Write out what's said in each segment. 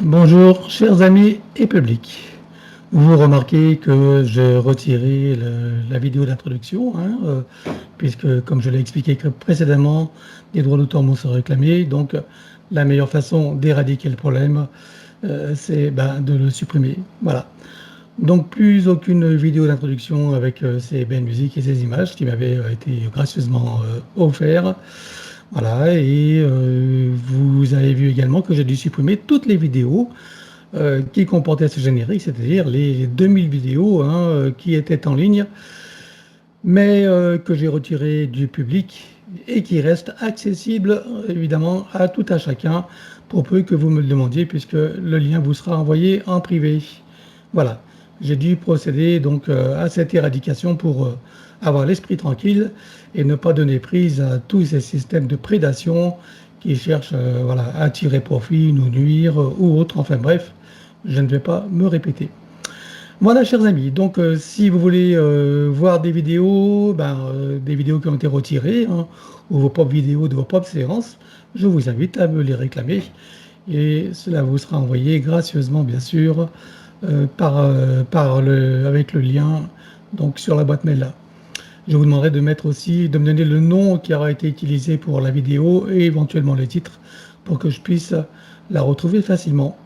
Bonjour, chers amis et public. Vous remarquez que j'ai retiré la vidéo d'introduction, hein, puisque, comme je l'ai expliqué précédemment, les droits d'auteur m'ont sont réclamés. Donc, la meilleure façon d'éradiquer le problème, c'est de le supprimer. Voilà. Donc, plus aucune vidéo d'introduction avec ces belles musiques et ces images qui m'avaient été gracieusement offertes. Voilà, et vous avez vu également que j'ai dû supprimer toutes les vidéos qui comportait ce générique, c'est-à-dire les 2000 vidéos hein, qui étaient en ligne, mais que j'ai retirées du public et qui restent accessibles évidemment à tout à chacun, pour peu que vous me le demandiez, puisque le lien vous sera envoyé en privé. Voilà, j'ai dû procéder donc à cette éradication pour avoir l'esprit tranquille et ne pas donner prise à tous ces systèmes de prédation qui cherchent voilà, à tirer profit, nous nuire ou autre. Enfin bref, je ne vais pas me répéter. Voilà, chers amis, donc si vous voulez voir des vidéos qui ont été retirées, hein, ou vos propres vidéos de vos propres séances, je vous invite à me les réclamer et cela vous sera envoyé gracieusement, bien sûr, avec le lien donc sur la boîte mail là. Je vous demanderai de mettre aussi, de me donner le nom qui aura été utilisé pour la vidéo et éventuellement le titre pour que je puisse la retrouver facilement.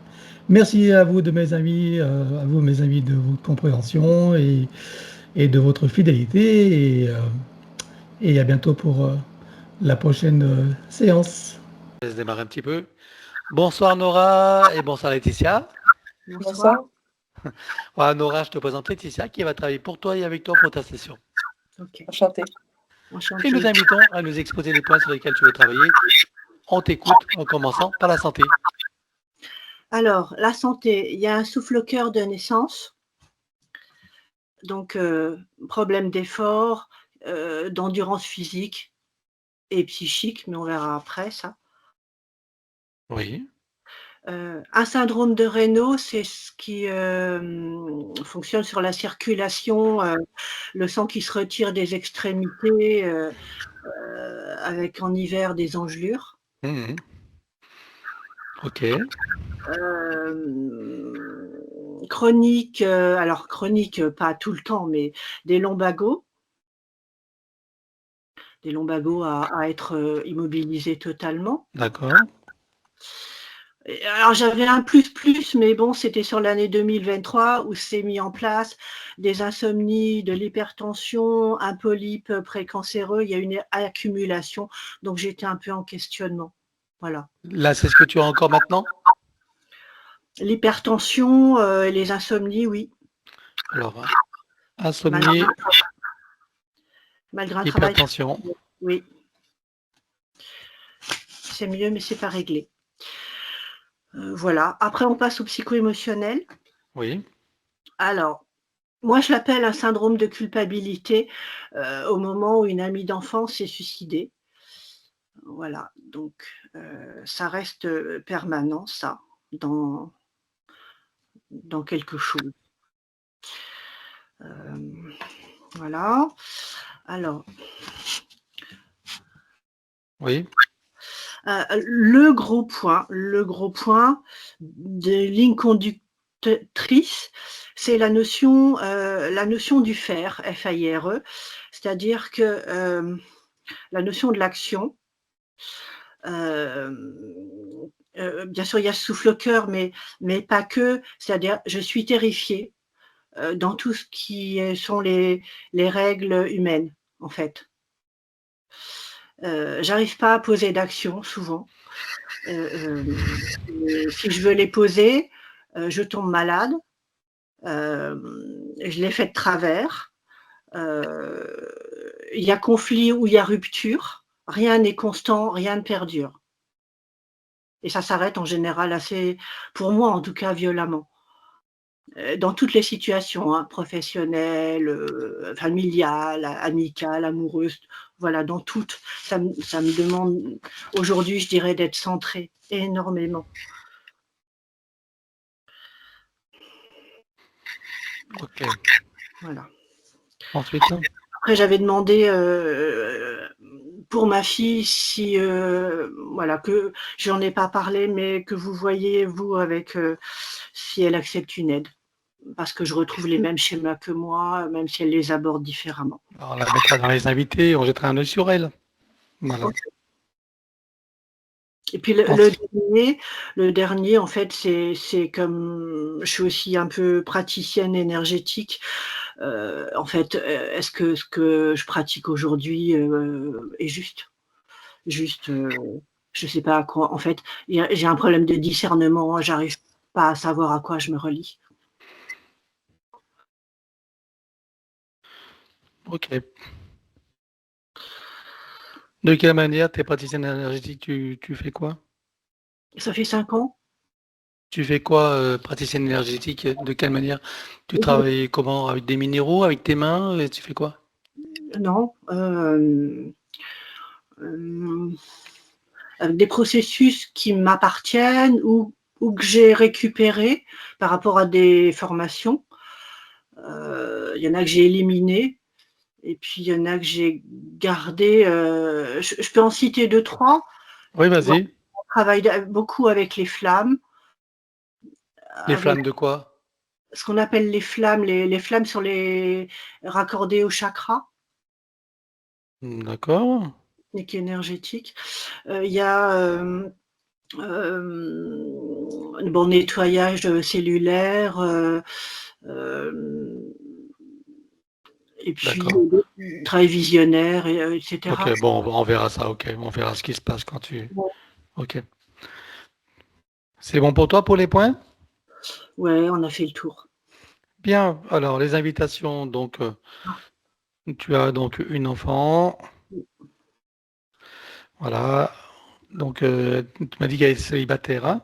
Merci à vous de mes amis, à vous mes amis de votre compréhension et de votre fidélité et à bientôt pour la prochaine séance. Je démarre un petit peu. Bonsoir Nora et bonsoir Laetitia. Bonsoir. Voilà, Nora, je te présente Laetitia qui va travailler pour toi et avec toi pour ta session. Ok. Enchantée. Et nous invitons à nous exposer les points sur lesquels tu veux travailler. On t'écoute en commençant par la santé. Alors, la santé, il y a un souffle-cœur de naissance, donc problème d'effort, d'endurance physique et psychique, mais on verra après ça. Oui. Un syndrome de Raynaud, c'est ce qui fonctionne sur la circulation, le sang qui se retire des extrémités, avec en hiver des engelures. Mmh. Ok. Chronique, alors chronique, pas tout le temps, mais des lumbagos. Des lumbagos à être immobilisés totalement. D'accord. Et alors j'avais un plus, mais bon, c'était sur l'année 2023 où s'est mis en place des insomnies, de l'hypertension, un polype précancéreux, il y a une accumulation, donc j'étais un peu en questionnement. Voilà. Là, c'est ce que tu as encore maintenant? L'hypertension et les insomnies, oui. Alors, insomnie, Malgré un travail. hypertension. Oui. C'est mieux, mais c'est pas réglé. Voilà. Après, on passe au psycho-émotionnel. Oui. Alors, moi, je l'appelle un syndrome de culpabilité au moment où une amie d'enfance s'est suicidée. Voilà. Donc, ça reste permanent, ça, dans quelque chose. Voilà. Alors. Oui. Le gros point des lignes conductrices, c'est la notion du faire, F-A-I-R-E, c'est-à-dire que la notion de l'action, bien sûr, il y a ce souffle-cœur, mais pas que, c'est-à-dire je suis terrifiée dans tout ce qui sont les règles humaines, en fait. J'arrive pas à poser d'action souvent. Si je veux les poser, je tombe malade, je les fais de travers. Il y a conflit ou il y a rupture, rien n'est constant, rien ne perdure. Et ça s'arrête en général assez, pour moi en tout cas, violemment. Dans toutes les situations, hein, professionnelles, familiales, amicales, amoureuses, voilà, dans toutes. Ça me demande aujourd'hui, je dirais, d'être centrée énormément. Ok. Voilà. Ensuite? Après, j'avais demandé pour ma fille, si voilà, que j'en ai pas parlé, mais que vous voyez vous avec si elle accepte une aide, parce que je retrouve les mêmes schémas que moi, même si elle les aborde différemment. Alors, on la mettra dans les invités, on jettera un œil sur elle. Voilà. Et puis le Ensuite, dernier le dernier en fait, c'est comme je suis aussi un peu praticienne énergétique, en fait, est-ce que ce que je pratique aujourd'hui, est juste? Juste, je sais pas à quoi en fait, j'ai un problème de discernement, j'arrive pas à savoir à quoi je me relie. ok. De quelle manière tes praticienne énergétique, tu fais quoi? Ça fait 5 ans. Tu fais quoi, praticienne énergétique? De quelle manière? Tu Je travailles comment? Avec des minéraux, avec tes mains? Tu fais quoi? non, hem, des processus qui m'appartiennent ou que j'ai récupérés par rapport à des formations. Il y en a que j'ai éliminées et puis il y en a que j'ai gardées, je peux en citer deux trois. Oui, Voilà, vas-y. on travaille beaucoup avec les flammes, Les avec flammes de quoi? ce qu'on appelle les flammes sur les raccordées au chakra, D'accord. technique énergétique. Il y a, bon, nettoyage cellulaire, hem et puis D'accord. travail visionnaire et OK, cetera. bon, on verra ça, OK. On verra ce qui se passe quand tu Ouais, OK. C'est bon pour toi pour les points? ouais, on a fait le tour. Bien, alors les invitations, donc, tu as donc une enfant, voilà, donc, tu m'as dit qu'elle est célibataire, hein?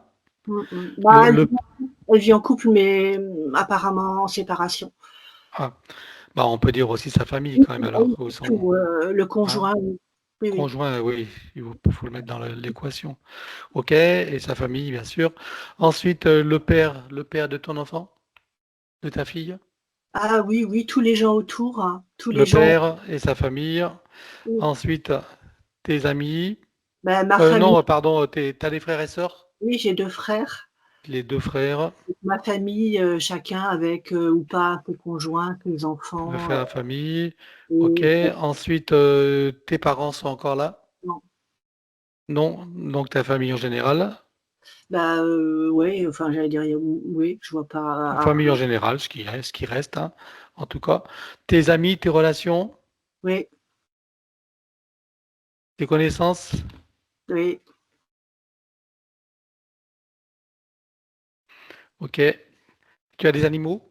Bah, Le elle vit en couple, mais apparemment en séparation. ah, bah, on peut dire aussi sa famille Oui, quand même ah oui, alors, ou son tout, le hein? conjoint, oui. Oui, oui. Conjoint, oui, il faut le mettre dans l'équation. OK et sa famille, bien sûr. Ensuite, le père de ton enfant? De ta fille? Ah oui, oui, tous les gens autour, hein, tous les Le gens, père et sa famille. oui. Ensuite, tes amis. Bah, ma famille, Non, pardon, tu des frères et sœurs? oui, j'ai 2 frères. Les 2 frères, Ma famille, chacun avec, ou pas ses conjoints, ses le enfants, frère, la famille. OK. et Ensuite, tes parents sont encore là? non. Non? Donc ta famille en général? Bah, ouais, enfin, j'allais dire, oui, je vois pas. Famille en général, ce qui reste, hein, en tout cas. Tes amis, tes relations, Oui, tes connaissances? oui. OK. Tu as des animaux?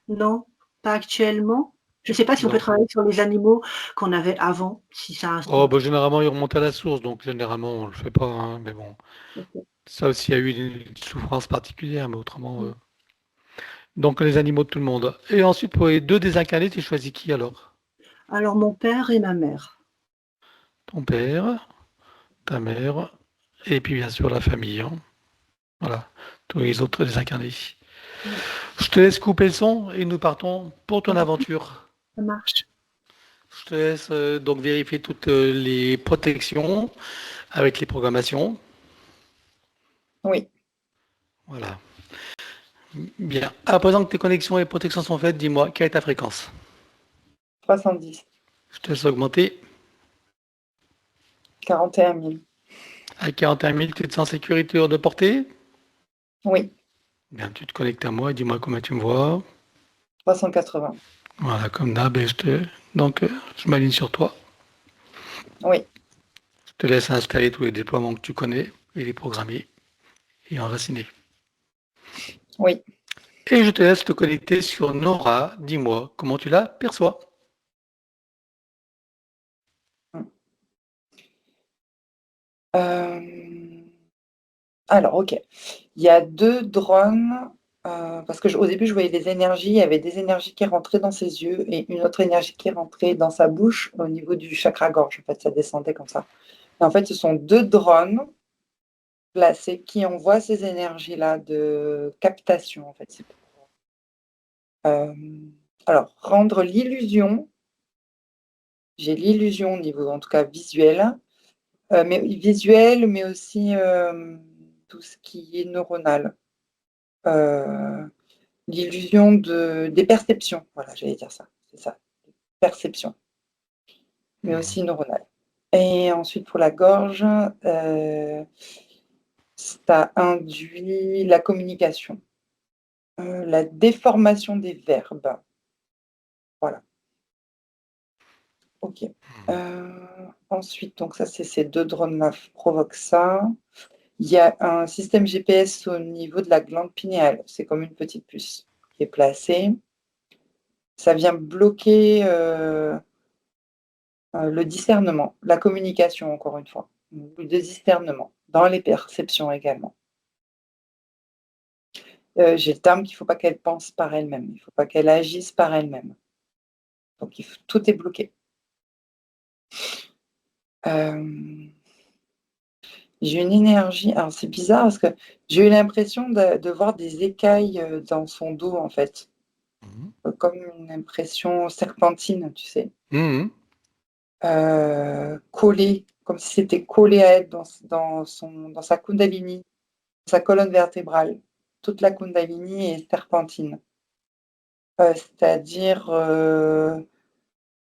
Non, pas actuellement. Je sais pas si on peut Non. travailler sur les animaux qu'on avait avant, si ça a un Oh, sens. bah, généralement, ils remontent à la source, donc généralement, on le fait pas, hein, mais bon. OK. Ça aussi, il y a eu une souffrance particulière, mais autrement, Mmh. donc les animaux de tout le monde. Et ensuite, pour les 2 désincarnés, tu choisis qui alors? Alors mon père et ma mère. Ton père, ta mère et puis bien sûr la famille, hein. Voilà, tous les autres désincarnés. Mmh. Je te laisse couper le son et nous partons pour ton aventure. Ça marche. Je te laisse donc vérifier toutes les protections avec les programmations. Oui, Voilà. Bien. À présent que tes connexions et protections sont faites, dis-moi, quelle est ta fréquence? 70, Je te laisse augmenter. 41 000. À 41 000, tu te sens en sécurité hors de portée? Oui, Bien, tu te connectes à moi et dis-moi comment tu me vois. 380. Voilà, comme d'hab, donc je m'aligne sur toi. Oui, Je te laisse installer tous les déploiements que tu connais et les programmer et enraciner. oui. Et je te laisse te connecter sur Nora. Dis-moi comment tu la perçois. Euh, Alors, ok. Il y a deux drones, parce que au début, je voyais des énergies. Il y avait des énergies qui rentraient dans ses yeux et une autre énergie qui rentrait dans sa bouche au niveau du chakra-gorge. En fait, ça descendait comme ça. Et en fait, ce sont deux drones placés qui envoient ces énergies-là de captation. En fait, c'est pour, alors, rendre l'illusion j'ai l'illusion au niveau, en tout cas visuel, mais aussi tout ce qui est neuronal. L'illusion des perceptions, voilà, j'allais dire ça, c'est ça, perception, mais aussi neuronal. Et ensuite, pour la gorge, ça induit la communication, la déformation des verbes. Voilà. Ok. Ensuite, donc ça, c'est ces 2 drones-là provoquent ça. Il y a un système GPS au niveau de la glande pinéale. C'est comme une petite puce qui est placée. Ça vient bloquer le discernement, la communication, encore une fois, le discernement, dans les perceptions également. J'ai le terme qu'il ne faut pas qu'elle pense par elle-même, il ne faut pas qu'elle agisse par elle-même. Donc tout est bloqué. J'ai une énergie, alors c'est bizarre parce que j'ai eu l'impression de voir des écailles dans son dos en fait, comme une impression serpentine, tu sais, collée, comme si c'était collé à elle dans sa kundalini, sa colonne vertébrale. Toute la kundalini est serpentine, c'est-à-dire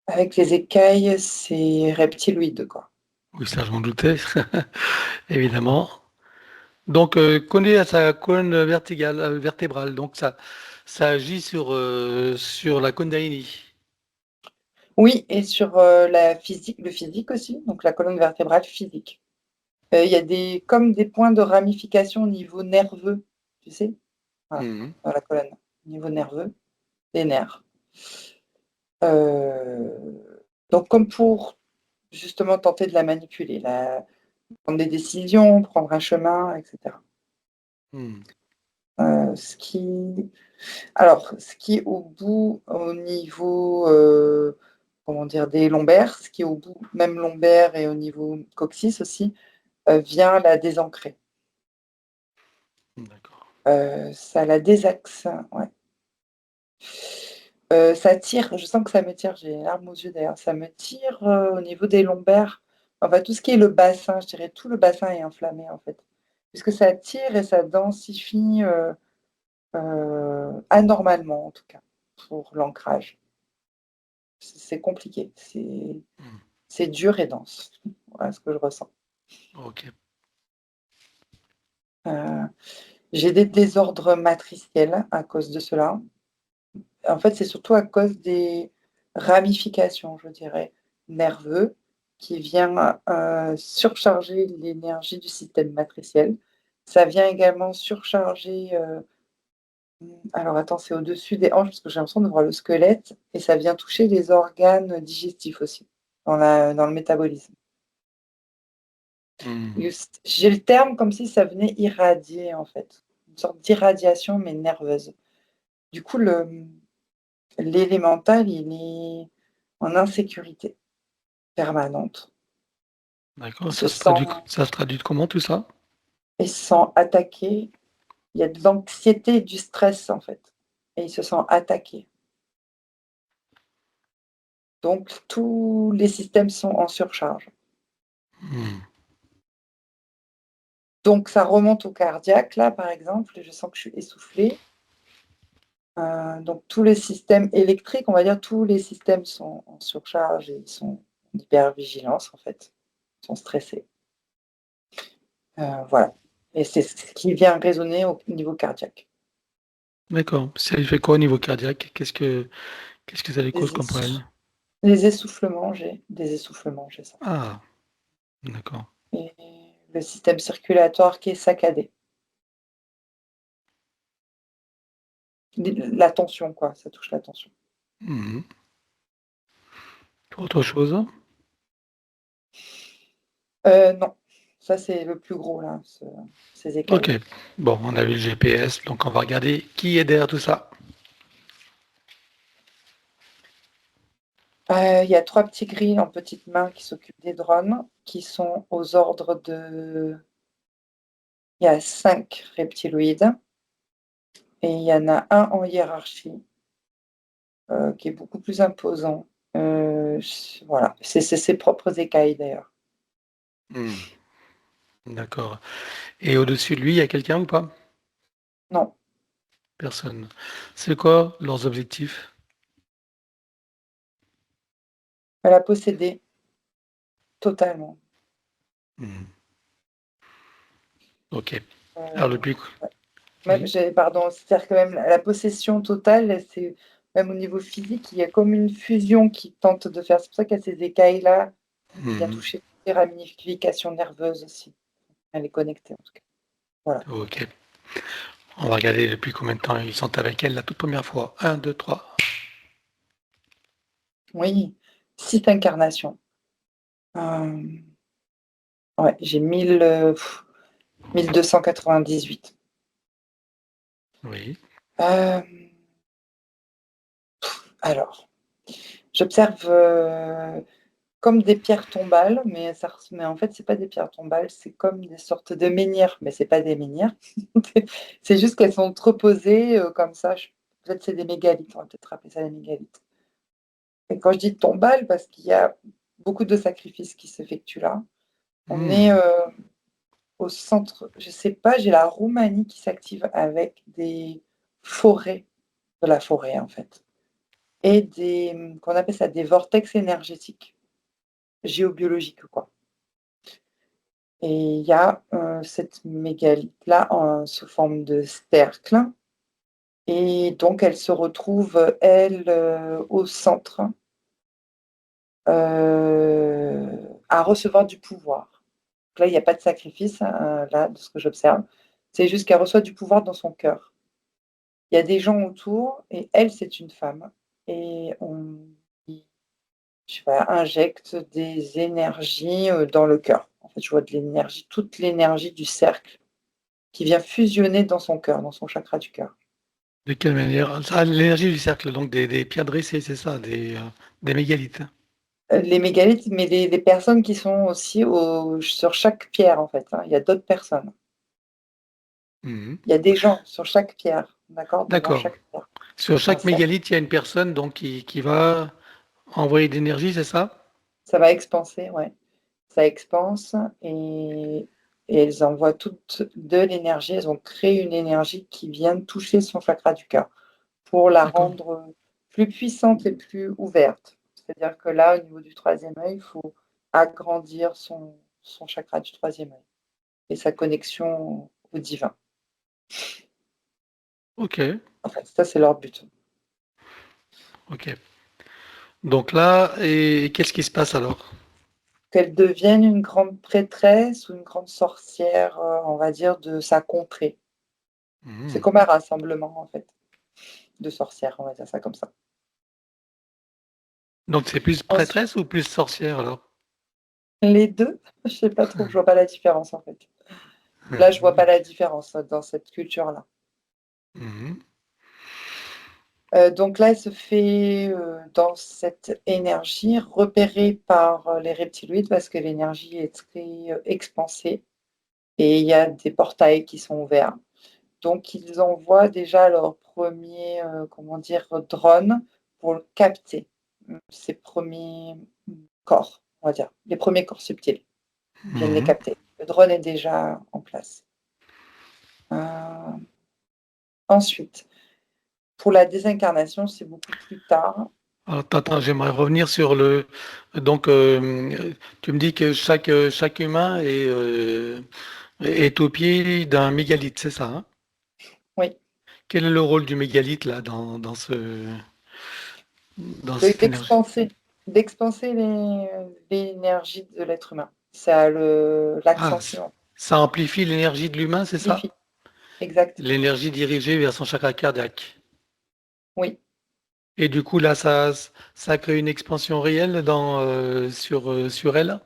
avec les écailles, c'est reptiloïde, quoi. Oui, ça, je m'en doutais, évidemment. Donc, collé à sa colonne vertébrale, donc ça agit sur la Kundalini. Oui, et sur le physique aussi, donc la colonne vertébrale physique. Il y a comme des points de ramification au niveau nerveux, tu sais, voilà, dans la colonne, au niveau nerveux, des nerfs. Donc, comme pour justement tenter de la manipuler, prendre des décisions, prendre un chemin, etc. Ce qui est au bout, au niveau, comment dire, des lombaires, ce qui est au bout, même lombaire et au niveau coccyx aussi, vient la désancrer. D'accord. Ça la désaxe, ouais. Ça tire, je sens que ça me tire, j'ai les larmes aux yeux d'ailleurs, ça me tire au niveau des lombaires, enfin tout ce qui est le bassin, je dirais tout le bassin est inflammé en fait, puisque ça tire et ça densifie anormalement en tout cas, pour l'ancrage. C'est compliqué, c'est dur et dense, voilà ce que je ressens. Ok. J'ai des désordres matriciels à cause de cela. En fait, c'est surtout à cause des ramifications, je dirais, nerveux, qui vient surcharger l'énergie du système matriciel. Ça vient également surcharger, alors attends, c'est au-dessus des hanches, parce que j'ai l'impression de voir le squelette, et ça vient toucher les organes digestifs aussi, dans le métabolisme. J'ai le terme comme si ça venait irradier, en fait, une sorte d'irradiation, mais nerveuse. Du coup, l'élémental, il est en insécurité permanente. D'accord. Il se Ça se traduit comment tout ça? sent attaqué. Il y a de l'anxiété et du stress, en fait. Et il se sent attaqué. Donc, tous les systèmes sont en surcharge. Donc, ça remonte au cardiaque, là, par exemple. Je sens que je suis essoufflée. Donc, tous les systèmes électriques, on va dire, tous les systèmes sont en surcharge et ils sont en hypervigilance, en fait. Ils sont stressés. Voilà. Et c'est ce qui vient résonner au niveau cardiaque. D'accord. Ça lui fait quoi au niveau cardiaque? Qu'est-ce que ça lui cause Les, comme problème? les essoufflements, j'ai des essoufflements, j'ai ça. Ah, d'accord. Et le système circulatoire qui est saccadé. La tension, quoi, ça touche la tension. Autre chose? Non, ça c'est le plus gros, là, ces écailles. Ok. Bon, on a vu le GPS, donc on va regarder qui est derrière tout ça. Il y a 3 petits grilles en petites mains qui s'occupent des drones, qui sont aux ordres de... Il y a 5 reptiloïdes, et il y en a un en hiérarchie, qui est beaucoup plus imposant. voilà, c'est ses propres écailles d'ailleurs. Hmm. D'accord. Et au-dessus de lui, il y a quelqu'un ou pas? Non, Personne. C'est quoi leurs objectifs? elle a possédé totalement. Hmm. Ok. Alors, Euh, depuis. Même, Oui. pardon, c'est-à-dire que même la possession totale, c'est même au niveau physique, il y a comme une fusion qui tente de faire. C'est pour ça qu'il y a ces écailles-là, qui vient Hmm. toucher les ramifications nerveuses aussi. Elle est connectée en tout cas. Voilà. Ok. On va regarder depuis combien de temps ils sont avec elle la toute première fois. Un, deux, trois. Oui, 6 incarnations. Euh, ouais, j'ai 1298. Oui. Euh, alors, j'observe comme des pierres tombales, mais en fait, c'est pas des pierres tombales, c'est comme des sortes de menhirs, mais c'est pas des menhirs. C'est juste qu'elles sont entreposées comme ça. Peut-être c'est des mégalithes, on va peut-être appeler ça des mégalithes. Et quand je dis tombales, parce qu'il y a beaucoup de sacrifices qui s'effectuent là. On est Hmm. au centre, je sais pas, j'ai la Roumanie qui s'active avec des forêts, de la forêt en fait, et qu'on appelle ça des vortex énergétiques, géobiologiques quoi. Et il y a cette mégalithe-là sous forme de cercle. Et donc, elle se retrouve, elle, au centre, à recevoir du pouvoir. Donc là, il n'y a pas de sacrifice, hein, là, de ce que j'observe. C'est juste qu'elle reçoit du pouvoir dans son cœur. Il y a des gens autour, et elle, c'est une femme. Et on je sais pas, injecte des énergies dans le cœur. En fait, je vois de l'énergie, toute l'énergie du cercle qui vient fusionner dans son cœur, dans son chakra du cœur. De quelle manière? Ah, l'énergie du cercle, donc des pierres dressées, c'est ça, des mégalithes. Les mégalithes, mais les personnes qui sont aussi sur chaque pierre, en fait, hein. Il y a d'autres personnes. Mhm. Il y a des gens sur chaque pierre, d'accord, devant D'accord. chaque pierre. Sur Un chaque cercle. mégalithe, il y a une personne donc qui va envoyer de l'énergie, c'est ça? Ça va expanser, ouais. Ça expanse et elles envoient toutes de l'énergie. Elles ont créé une énergie qui vient toucher son chakra du cœur pour la D'accord. rendre plus puissante et plus ouverte. C'est-à-dire que là, au niveau du troisième œil, il faut agrandir son chakra du troisième œil et sa connexion au divin. Ok. En fait, ça, c'est leur but. Ok. Donc là, et qu'est-ce qui se passe alors? Qu'elle devienne une grande prêtresse ou une grande sorcière, on va dire, de sa contrée. C'est Mhm. comme un rassemblement, en fait, de sorcières, on va dire ça comme ça. Donc c'est plus Ensuite, prêtresse ou plus sorcière alors? les deux, je sais pas trop, je vois pas la différence, en fait. Là, je vois pas la différence dans cette culture-là. Mhm. Donc là, elle se fait dans cette énergie repérée par les reptiloïdes parce que l'énergie est très expansée et il y a des portails qui sont ouverts. Donc, ils envoient déjà leur premier, comment dire, drone pour le capter, ces premiers corps, on va dire, les premiers corps subtils. Ils viennent les Mhm. capter. Le drone est déjà en place. Euh, ensuite, pour la désincarnation, c'est beaucoup plus tard. Alors, attends, Pour- j'aimerais revenir sur le. Donc, tu me dis que chaque humain est au pied d'un mégalithe, c'est ça, hein? Oui, Quel est le rôle du mégalithe là dans cette énergie? d'expanser, d'expanser l'énergie de l'être humain. Ça Ah, l'accentue, on ça amplifie l'énergie de l'humain, c'est ça? amplifie. Exactement. L'énergie dirigée vers son chakra cardiaque. Oui. Et du coup, là, ça crée une expansion réelle sur elle?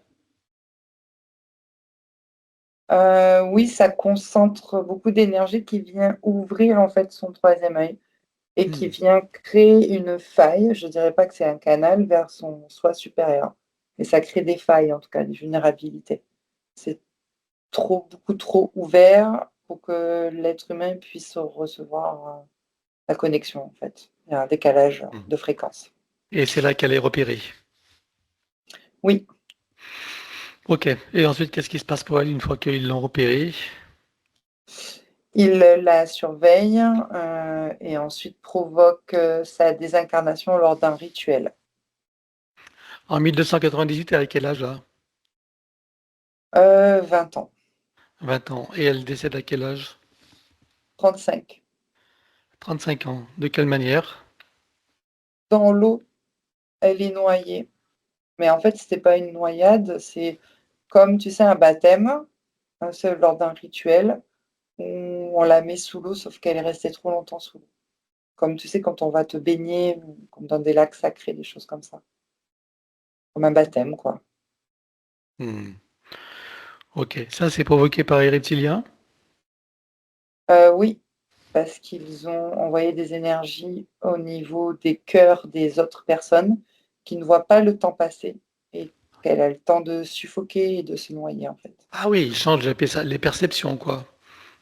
Oui, ça concentre beaucoup d'énergie qui vient ouvrir en fait son troisième œil et qui Hmm. vient créer une faille. Je dirais pas que c'est un canal vers son soi supérieur, mais ça crée des failles, en tout cas des vulnérabilités. C'est beaucoup trop ouvert pour que l'être humain puisse recevoir la connexion en fait. Il y a un décalage Hmm. de fréquence. Et c'est là qu'elle est repérée. Oui, Ok. Et ensuite, qu'est-ce qui se passe pour elle une fois qu'ils l'ont repérée? il la surveille et ensuite provoque sa désincarnation lors d'un rituel. En 1298, elle a quel âge là? 20 ans, 20 ans. Et elle décède à quel âge? 35. 35 ans. De quelle manière? Dans l'eau, elle est noyée. Mais en fait, c'était pas une noyade, c'est comme, tu sais, un baptême, c'est lors d'un rituel où on la met sous l'eau, sauf qu'elle est restée trop longtemps sous l'eau. Comme tu sais, quand on va te baigner, comme dans des lacs sacrés, des choses comme ça. Comme un baptême, quoi. Hmm. Ok. Ça, c'est provoqué par les reptiliens? Oui, parce qu'ils ont envoyé des énergies au niveau des cœurs des autres personnes qui ne voient pas le temps passer et qu'elle a le temps de suffoquer et de se noyer, en fait. Ah oui, ils changent les perceptions, quoi.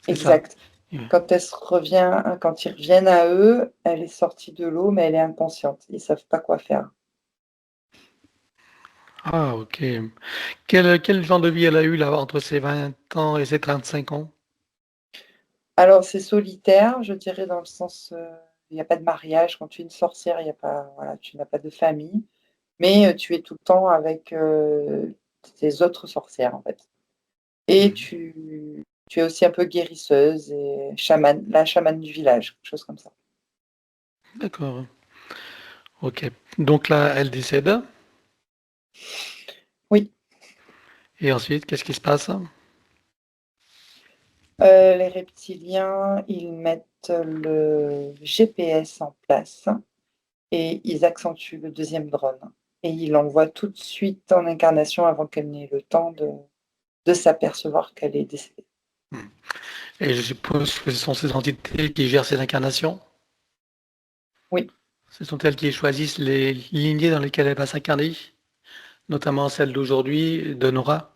C'est ça. Exact. Ouais. Quand ils reviennent à eux, elle est sortie de l'eau, mais elle est inconsciente. Ils savent pas quoi faire. Ah, ok. Quel genre de vie elle a eu là entre ses 20 ans et ses 35 ans? Alors, c'est solitaire, je dirais, dans le sens, il y a pas de mariage. Quand tu es une sorcière, il y a pas voilà, tu n'as pas de famille, mais tu es tout le temps avec, tes autres sorcières, en fait. Et Mhm. tu es aussi un peu guérisseuse et chamane, la chamane du village, quelque chose comme ça. D'accord. Ok. Donc là, elle décède. Oui, Et ensuite, qu'est-ce qui se passe? les reptiliens, ils mettent le GPS en place et ils accentuent le deuxième drone et ils l'envoient tout de suite en incarnation avant qu'elle n'ait le temps de s'apercevoir qu'elle est décédée. Hmm. Et je suppose que ce sont ces entités qui gèrent ces incarnations. Oui, Ce sont elles qui choisissent les lignées dans lesquelles elle va s'incarner, notamment celle d'aujourd'hui, de Nora.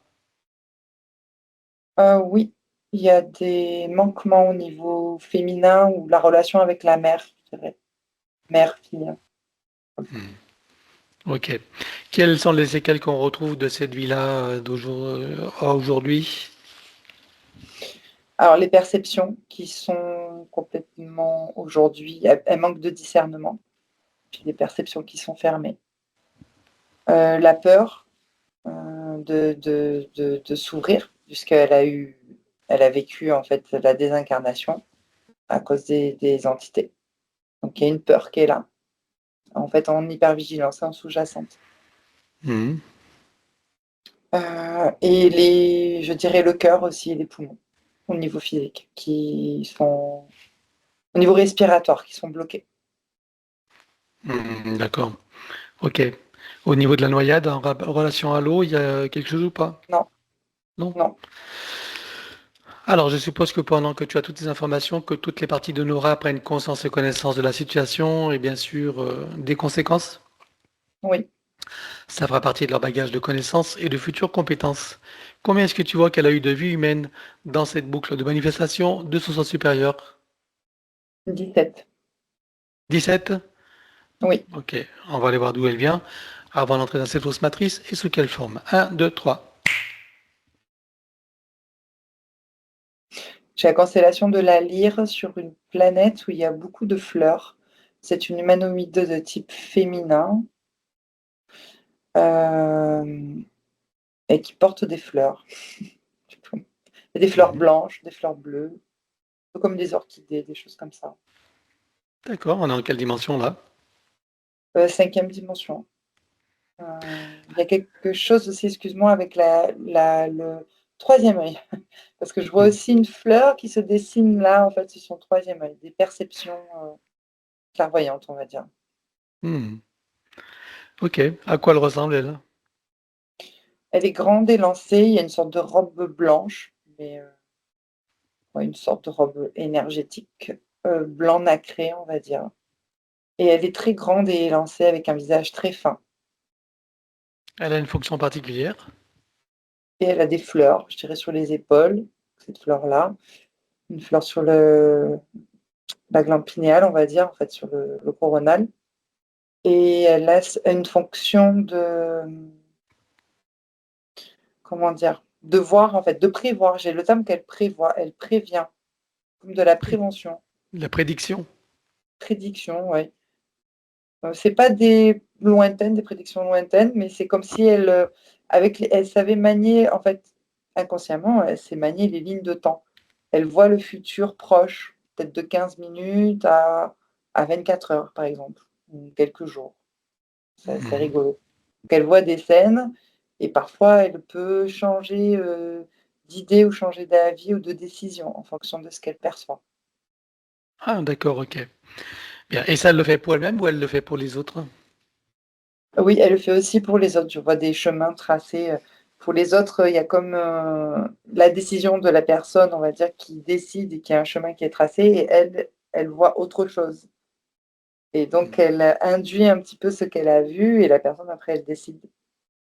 oui, il y a des manquements au niveau féminin ou la relation avec la mère, je dirais, mère-fille. Hmm. Ok. Quelles sont les séquelles qu'on retrouve de cette vie-là à aujourd'hui? Alors les perceptions qui sont complètement aujourd'hui, elles manquent de discernement, puis des perceptions qui sont fermées. La peur, de s'ouvrir elle a vécu en fait la désincarnation à cause des entités. Donc il y a une peur qui est là, en fait en hypervigilance, en sous-jacente. Hmm. Et je dirais le cœur aussi et les poumons au niveau physique, qui sont au niveau respiratoire, qui sont bloqués. Hmm, d'accord. Ok. Au niveau de la noyade, en relation à l'eau, il y a quelque chose ou pas? Non, Non? non, Alors, je suppose que pendant que tu as toutes ces informations, que toutes les parties de Nora prennent conscience et connaissance de la situation et bien sûr des conséquences, oui. ça fera partie de leur bagage de connaissances et de futures compétences. Combien est-ce que tu vois qu'elle a eu de vie humaine dans cette boucle de manifestation de son sens supérieur? 17. 17? Oui. Ok, on va aller voir d'où elle vient avant d'entrer dans cette fausse matrice et sous quelle forme. Un, 2, 3. J'ai la constellation de la Lyre sur une planète où il y a beaucoup de fleurs. C'est une humanoïde de type féminin euh, et qui porte des fleurs. Des fleurs blanches, des fleurs bleues, un peu comme des orchidées, des choses comme ça. D'accord, on est en quelle dimension là? Cinquième dimension. Il y a quelque chose aussi, excuse-moi, avec le troisième œil. Parce que je vois Hmm. aussi une fleur qui se dessine là, en fait, sur son troisième œil. Des perceptions clairvoyantes, on va dire. Hmm. Ok, à quoi elle ressemble elle? Elle est grande, élancée, il y a une sorte de robe blanche, mais ouais, une sorte de robe énergétique, blanc nacré, on va dire. Et elle est très grande et élancée avec un visage très fin. Elle a une fonction particulière? Et elle a des fleurs, je dirais, sur les épaules, cette fleur-là. Une fleur sur la glande pinéale, on va dire, en fait, sur le coronal. Et elle a une fonction comment dire, de voir en fait, de prévoir. J'ai le terme qu'elle prévoit, elle prévient, comme de la prévention, La prédiction. prédiction, oui. C'est pas des prédictions lointaines, mais c'est comme si elle savait manier, en fait, inconsciemment, elle sait manier les lignes de temps. Elle voit le futur proche, peut-être de 15 minutes à 24 heures, par exemple, ou quelques jours. C'est Mhm. rigolo. Donc, elle voit des scènes et parfois elle peut changer d'idée ou changer d'avis ou de décision en fonction de ce qu'elle perçoit. Ah, d'accord, ok. Bien. Et ça, elle le fait pour elle-même ou elle le fait pour les autres? Oui, elle le fait aussi pour les autres. Je vois des chemins tracés. Pour les autres, il y a comme la décision de la personne, on va dire, qui décide et qu'il y a un chemin qui est tracé, et elle voit autre chose. Et donc, elle induit un petit peu ce qu'elle a vu, et la personne, après, elle décide.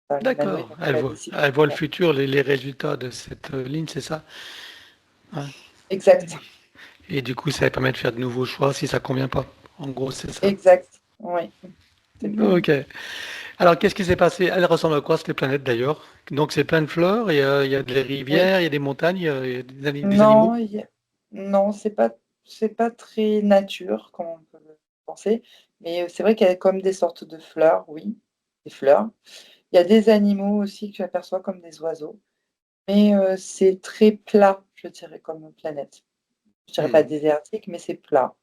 Enfin, l'humanoïde, D'accord. après, elle décide. Elle voit le futur, les résultats de cette ligne, c'est ça? Ouais. Exact, Et du coup, ça permet de faire de nouveaux choix si ça convient pas. En gros, c'est ça. exact. Oui, c'est bien. Ok. Alors, qu'est-ce qui s'est passé? Elle ressemble à quoi cette planète d'ailleurs? Donc, c'est plein de fleurs, il y a des Oui. rivières, il y a des montagnes, il y a des animaux. Non, non, c'est pas très nature, comme on peut le penser. Mais c'est vrai qu'il y a comme des sortes de fleurs, oui, des fleurs. Il y a des animaux aussi que j'aperçois comme des oiseaux. Mais c'est très plat, je dirais, comme planète. Je dirais pas Hmm. désertique, mais c'est plat.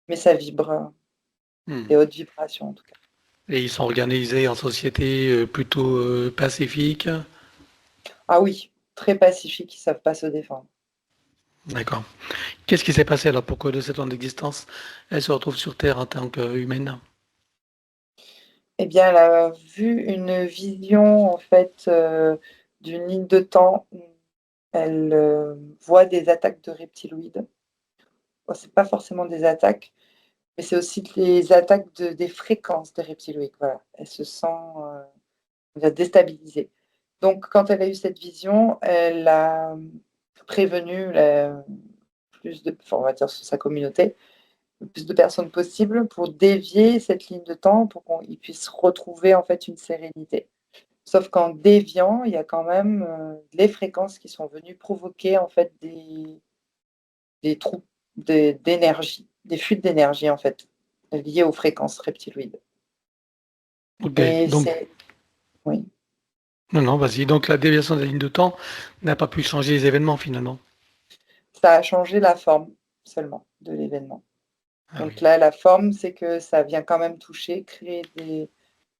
Mais ça vibre, Hmm. des hautes vibrations en tout cas. Et ils sont organisés en société plutôt pacifique. Ah oui, très pacifiques, ils savent pas se défendre. D'accord. Qu'est-ce qui s'est passé alors? Pourquoi de 7 ans d'existence, elle se retrouve sur Terre en tant qu'humaine? Eh bien, elle a vu une vision en fait, d'une ligne de temps où elle, voit des attaques de reptiloïdes. Bon, c'est pas forcément des attaques, mais c'est aussi les attaques des fréquences des reptiloïdes, voilà. Elle se sent, on va dire déstabilisée. Donc quand elle a eu cette vision, elle a prévenu plus de, enfin, on va dire sur sa communauté, le plus de personnes possible pour dévier cette ligne de temps pour qu'ils puissent retrouver en fait une sérénité. Sauf qu'en déviant, il y a quand même, les fréquences qui sont venues provoquer en fait des trous d'énergie, des fuites d'énergie en fait, liées aux fréquences reptiloïdes. Ok, Et donc, c'est oui, non, non, vas-y. Donc, la déviation de la ligne de temps n'a pas pu changer les événements finalement. ça a changé la forme seulement de l'événement. Ah Donc oui. là, la forme, c'est que ça vient quand même toucher, créer des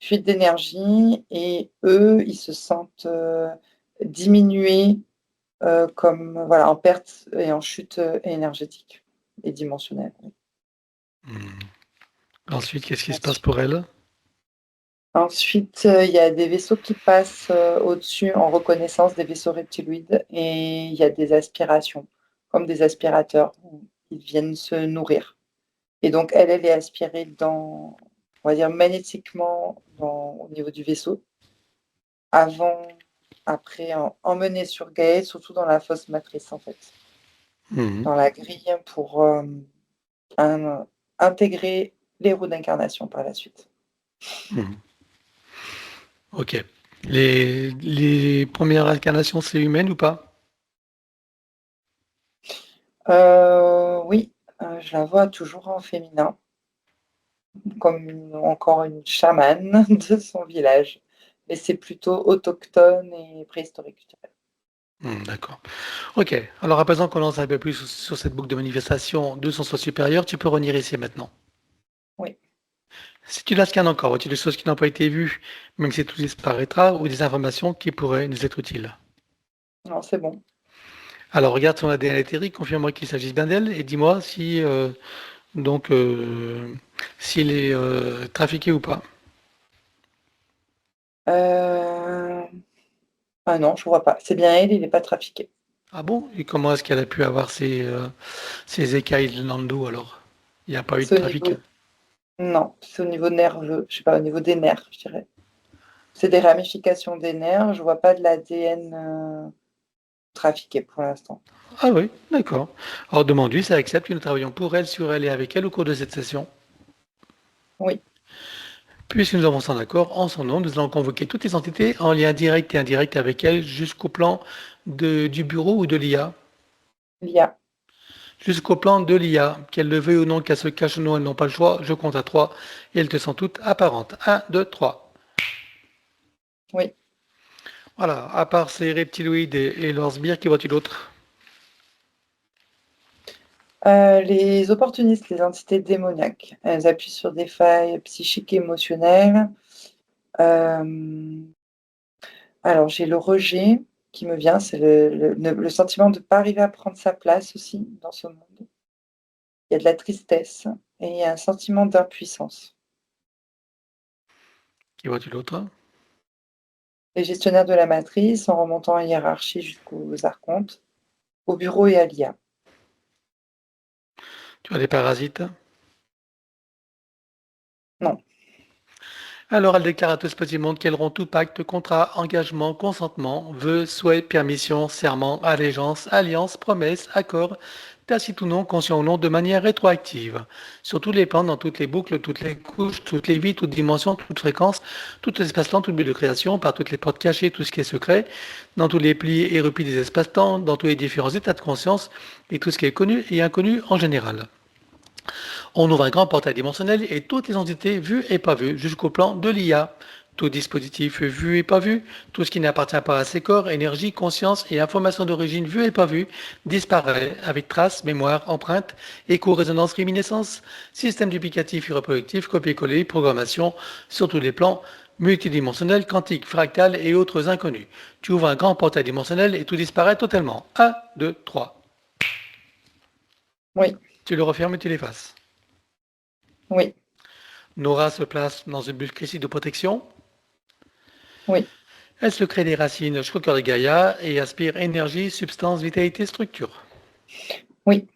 fuites d'énergie et eux, ils se sentent, diminués, comme voilà, en perte et en chute, énergétique et dimensionnelle, oui. Hmm. Ensuite, qu'est-ce qui se passe Ensuite pour elle? ensuite, il y a des vaisseaux qui passent, au-dessus en reconnaissance des vaisseaux reptiloïdes et il y a des aspirations, comme des aspirateurs où ils viennent se nourrir. Et donc elle est aspirée dans, on va dire magnétiquement au niveau du vaisseau, avant, après emmenée sur Gaïa, surtout dans la fosse matrice en fait, Mhm. dans la grille pour, in intégrer les roues d'incarnation par la suite. Mhm. Ok. Les premières incarnations, c'est humaine ou pas? Oui, je la vois toujours en féminin, comme encore une chamane de son village, mais c'est plutôt autochtone et préhistorique, je dirais. D'accord. Ok. Alors, à présent qu'on en sait un peu plus sur cette boucle de manifestation de son soi supérieur, tu peux revenir ici maintenant. Oui, Si tu la scannes encore, vois-tu des choses qui n'ont pas été vues, même si tout disparaîtra, ou des informations qui pourraient nous être utiles? non, c'est bon. Alors, regarde son ADN éthérique, confirme-moi qu'il s'agisse bien d'elle, et dis-moi si, donc, s'il est trafiqué ou pas. Heu, ah non, je vois pas. C'est bien elle, il est pas trafiqué. Ah bon? Et comment est-ce qu'elle a pu avoir ces écailles dans le dos alors? Il n'y a pas eu de C'est au trafic? niveau Non, c'est au niveau nerveux, je sais pas, au niveau des nerfs, je dirais. C'est des ramifications des nerfs, je vois pas de l'ADN, trafiqué pour l'instant. Ah oui, d'accord. Alors demande-lui, ça accepte que nous travaillons pour elle, sur elle et avec elle au cours de cette session. Oui, Puisque nous avons ça en accord, en son nom, nous allons convoquer toutes les entités en lien direct et indirect avec elles jusqu'au plan du bureau ou de l'IA. L'IA. Jusqu'au plan de l'IA, qu'elles le veuillent ou non, qu'elles se cachent ou non, elles n'ont pas le choix. Je compte à 3 et elles te sont toutes apparentes. 1, 2, 3. Oui. Voilà, à part ces reptiloïdes et leurs sbires, qui vois-tu d'autre? Les opportunistes, les entités démoniaques, elles appuient sur des failles psychiques et émotionnelles. Alors, j'ai le rejet qui me vient, c'est le sentiment de ne pas arriver à prendre sa place aussi dans ce monde. Il y a de la tristesse et il y a un sentiment d'impuissance. Qui vois-tu d'autre? Les gestionnaires de la matrice, en remontant en hiérarchie jusqu'aux archontes, au bureau et à l'IA. Tu as des parasites? Non. Alors, elle déclare à tout ce monde qu'elles auront tout pacte, contrat, engagement, consentement, vœu, souhait, permission, serment, allégeance, alliance, promesse, accord, tacite ou non, conscient ou non, de manière rétroactive, sur tous les plans, dans toutes les boucles, toutes les couches, toutes les vies, toutes dimensions, toutes fréquences, tout espace-temps, tout but de création, par toutes les portes cachées, tout ce qui est secret, dans tous les plis et replis des espaces-temps, dans tous les différents états de conscience, et tout ce qui est connu et inconnu en général. On ouvre un grand portail dimensionnel et toutes les entités vues et pas vues jusqu'au plan de l'IA. Tout dispositif vu et pas vu, tout ce qui n'appartient pas à ces corps, énergie, conscience et information d'origine vue et pas vue disparaît avec traces, mémoire, empreinte, écho, résonance, réminiscence, système duplicatif et reproductif, copier-coller, programmation sur tous les plans multidimensionnels, quantiques, fractales et autres inconnus. Tu ouvres un grand portail dimensionnel et tout disparaît totalement. 1, 2, 3. Oui. Tu le refermes et tu l'effaces. Oui. Nora se place dans une bulle critique de protection. Oui. Elle se crée des racines jusqu'au cœur de Gaïa et aspire énergie, substance, vitalité, structure. Oui.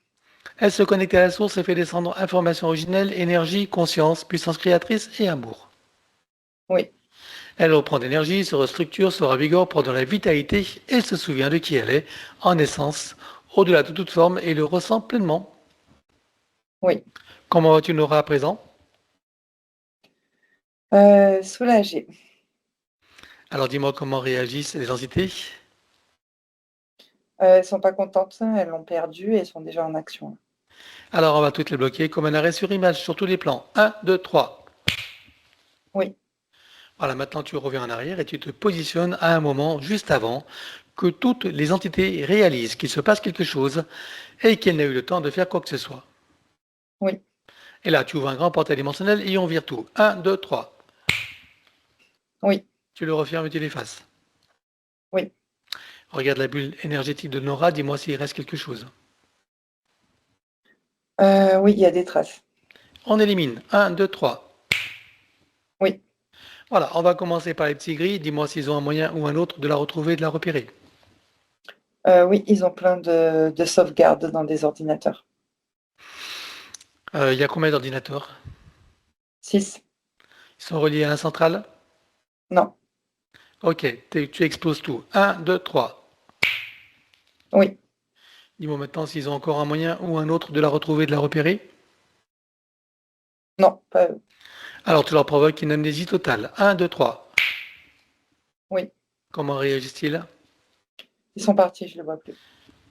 Elle se connecte à la source et fait descendre information originelle, énergie, conscience, puissance créatrice et amour. Oui. Elle reprend d'énergie, se restructure, se ravigore, prend de la vitalité et se souvient de qui elle est, en essence, au-delà de toute forme et le ressent pleinement. Oui. Comment vas-tu, Nora, à présent? Soulagée. Alors dis-moi comment réagissent les entités? Elles sont pas contentes, elles l'ont perdu et elles sont déjà en action. Alors on va toutes les bloquer comme un arrêt sur image sur tous les plans. 1, 2, 3. Oui. Voilà, maintenant tu reviens en arrière et tu te positionnes à un moment juste avant que toutes les entités réalisent qu'il se passe quelque chose et qu'elles n'aient eu le temps de faire quoi que ce soit. Oui. Et là, tu ouvres un grand portail dimensionnel et on vire tout. 1, 2, 3. Oui. Tu le refermes et tu l'effaces. Oui. Regarde la bulle énergétique de Nora, dis-moi s'il reste quelque chose. Oui, il y a des traces. On élimine. 1, 2, 3. Oui. Voilà, on va commencer par les petits gris. Dis-moi s'ils ont un moyen ou un autre de la retrouver et de la repérer. Oui, ils ont plein de sauvegardes dans des ordinateurs. Il y a combien d'ordinateurs? 6. Ils sont reliés à un central? Non. Ok, tu exploses tout. 1, 2, 3. Oui. Dis-moi maintenant s'ils ont encore un moyen ou un autre de la retrouver et de la repérer. Non, pas eux. Alors tu leur provoques une amnésie totale. 1, 2, 3. Oui. Comment réagissent-ils? Ils sont partis, je ne les vois plus.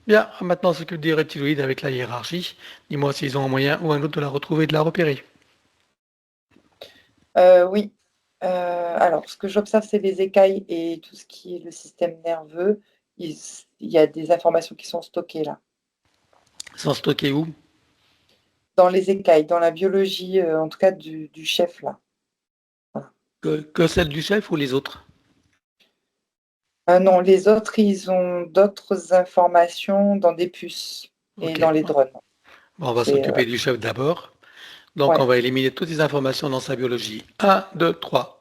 Bien, maintenant on s'occupe des reptiloïdes avec la hiérarchie. Dis-moi s'ils ont un moyen ou un autre de la retrouver et de la repérer. Oui. Alors, ce que j'observe, c'est les écailles et tout ce qui est le système nerveux. Il y a des informations qui sont stockées là. Ils sont stockés où? Dans les écailles, dans la biologie, en tout cas du chef là. Voilà. Que celle du chef ou les autres? Non, les autres, ils ont d'autres informations dans des puces et Ok. dans les drones. Bon, on va C'est s'occuper du chef d'abord. Donc on ouais. va éliminer toutes les informations dans sa biologie. 1, 2, 3.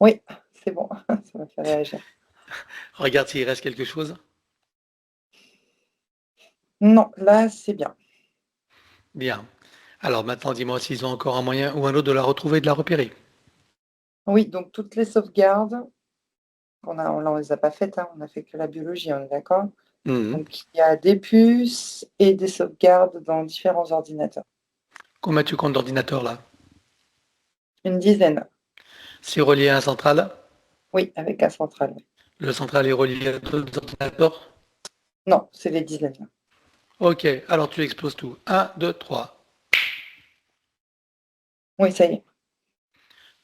Oui, c'est bon, ça m'a fait réagir. Regarde s'il reste quelque chose. Non, là, c'est bien. Bien. Alors maintenant, dis-moi s'ils ont encore un moyen ou un autre de la retrouver et de la repérer. Oui, donc toutes les sauvegardes, on les a pas faites, hein, on a fait que la biologie, on est d'accord? Mhm. Donc il y a des puces et des sauvegardes dans différents ordinateurs. Combien tu comptes d'ordinateurs là? Une dizaine. C'est relié à un central? Oui, avec un central. Oui. Le central est relié à d'autres ordinateurs? Non, c'est les dizaines. Ok, alors tu exploses tout. Un, 2, 3. Oui, ça y est.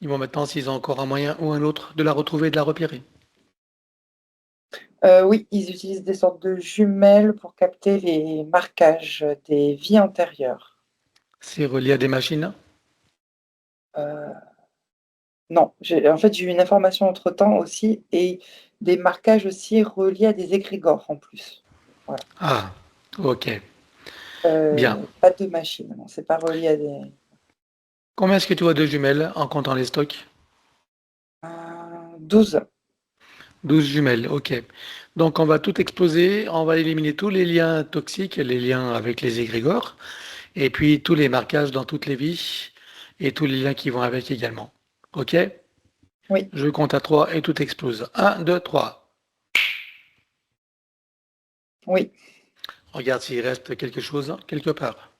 Dis-moi maintenant s'ils ont encore un moyen ou un autre de la retrouver et de la repérer. Oui, ils utilisent des sortes de jumelles pour capter les marquages des vies antérieures. C'est relié à des machines? Euh, non, en fait, j'ai eu une information entre-temps aussi et des marquages aussi reliés à des égrégores en plus. Voilà. Ah, ok. Bien. Pas de machine, non, c'est pas relié à des. Combien est-ce que tu as de jumelles en comptant les stocks? 12. 12 jumelles, ok. Donc on va tout exploser, on va éliminer tous les liens toxiques, les liens avec les égrégores, et puis tous les marquages dans toutes les vies, et tous les liens qui vont avec également. Ok? Oui, Je compte à 3 et tout explose. Un, 2, 3. oui. Regarde s'il reste quelque chose quelque part.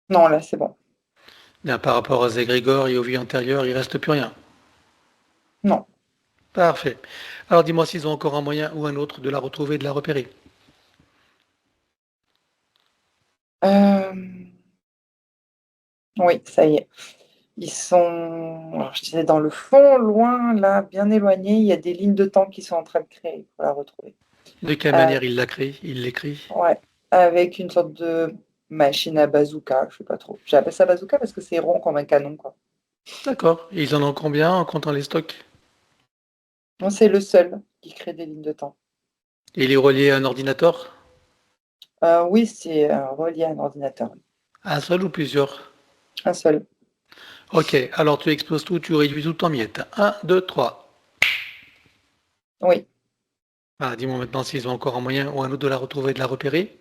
Non, là, c'est bon. Bien, par rapport aux égrégores et aux vies antérieures, il reste plus rien. Non. Parfait. Alors dis-moi s'ils ont encore un moyen ou un autre de la retrouver et de la repérer. Euh, Oui, ça y est. Ils sont, alors je disais dans le fond, loin, là, bien éloigné. Il y a des lignes de temps qui sont en train de créer pour la retrouver. De quelle Euh, manière il la crée, il l'écrit? ouais, avec une sorte de machine à bazooka, je sais pas trop. J'appelle ça bazooka parce que c'est rond comme un canon, quoi. D'accord. Et ils en ont combien en comptant les stocks? Non, c'est le seul qui crée des lignes de temps. Et il est relié à un ordinateur? Oui, c'est relié à un ordinateur. Un seul ou plusieurs? Un seul. Ok, alors tu exploses tout, tu réduis tout en miettes. Un, 2, 3. Oui. Ah, dis-moi maintenant s'ils ont encore un moyen ou un autre de la retrouver et de la repérer.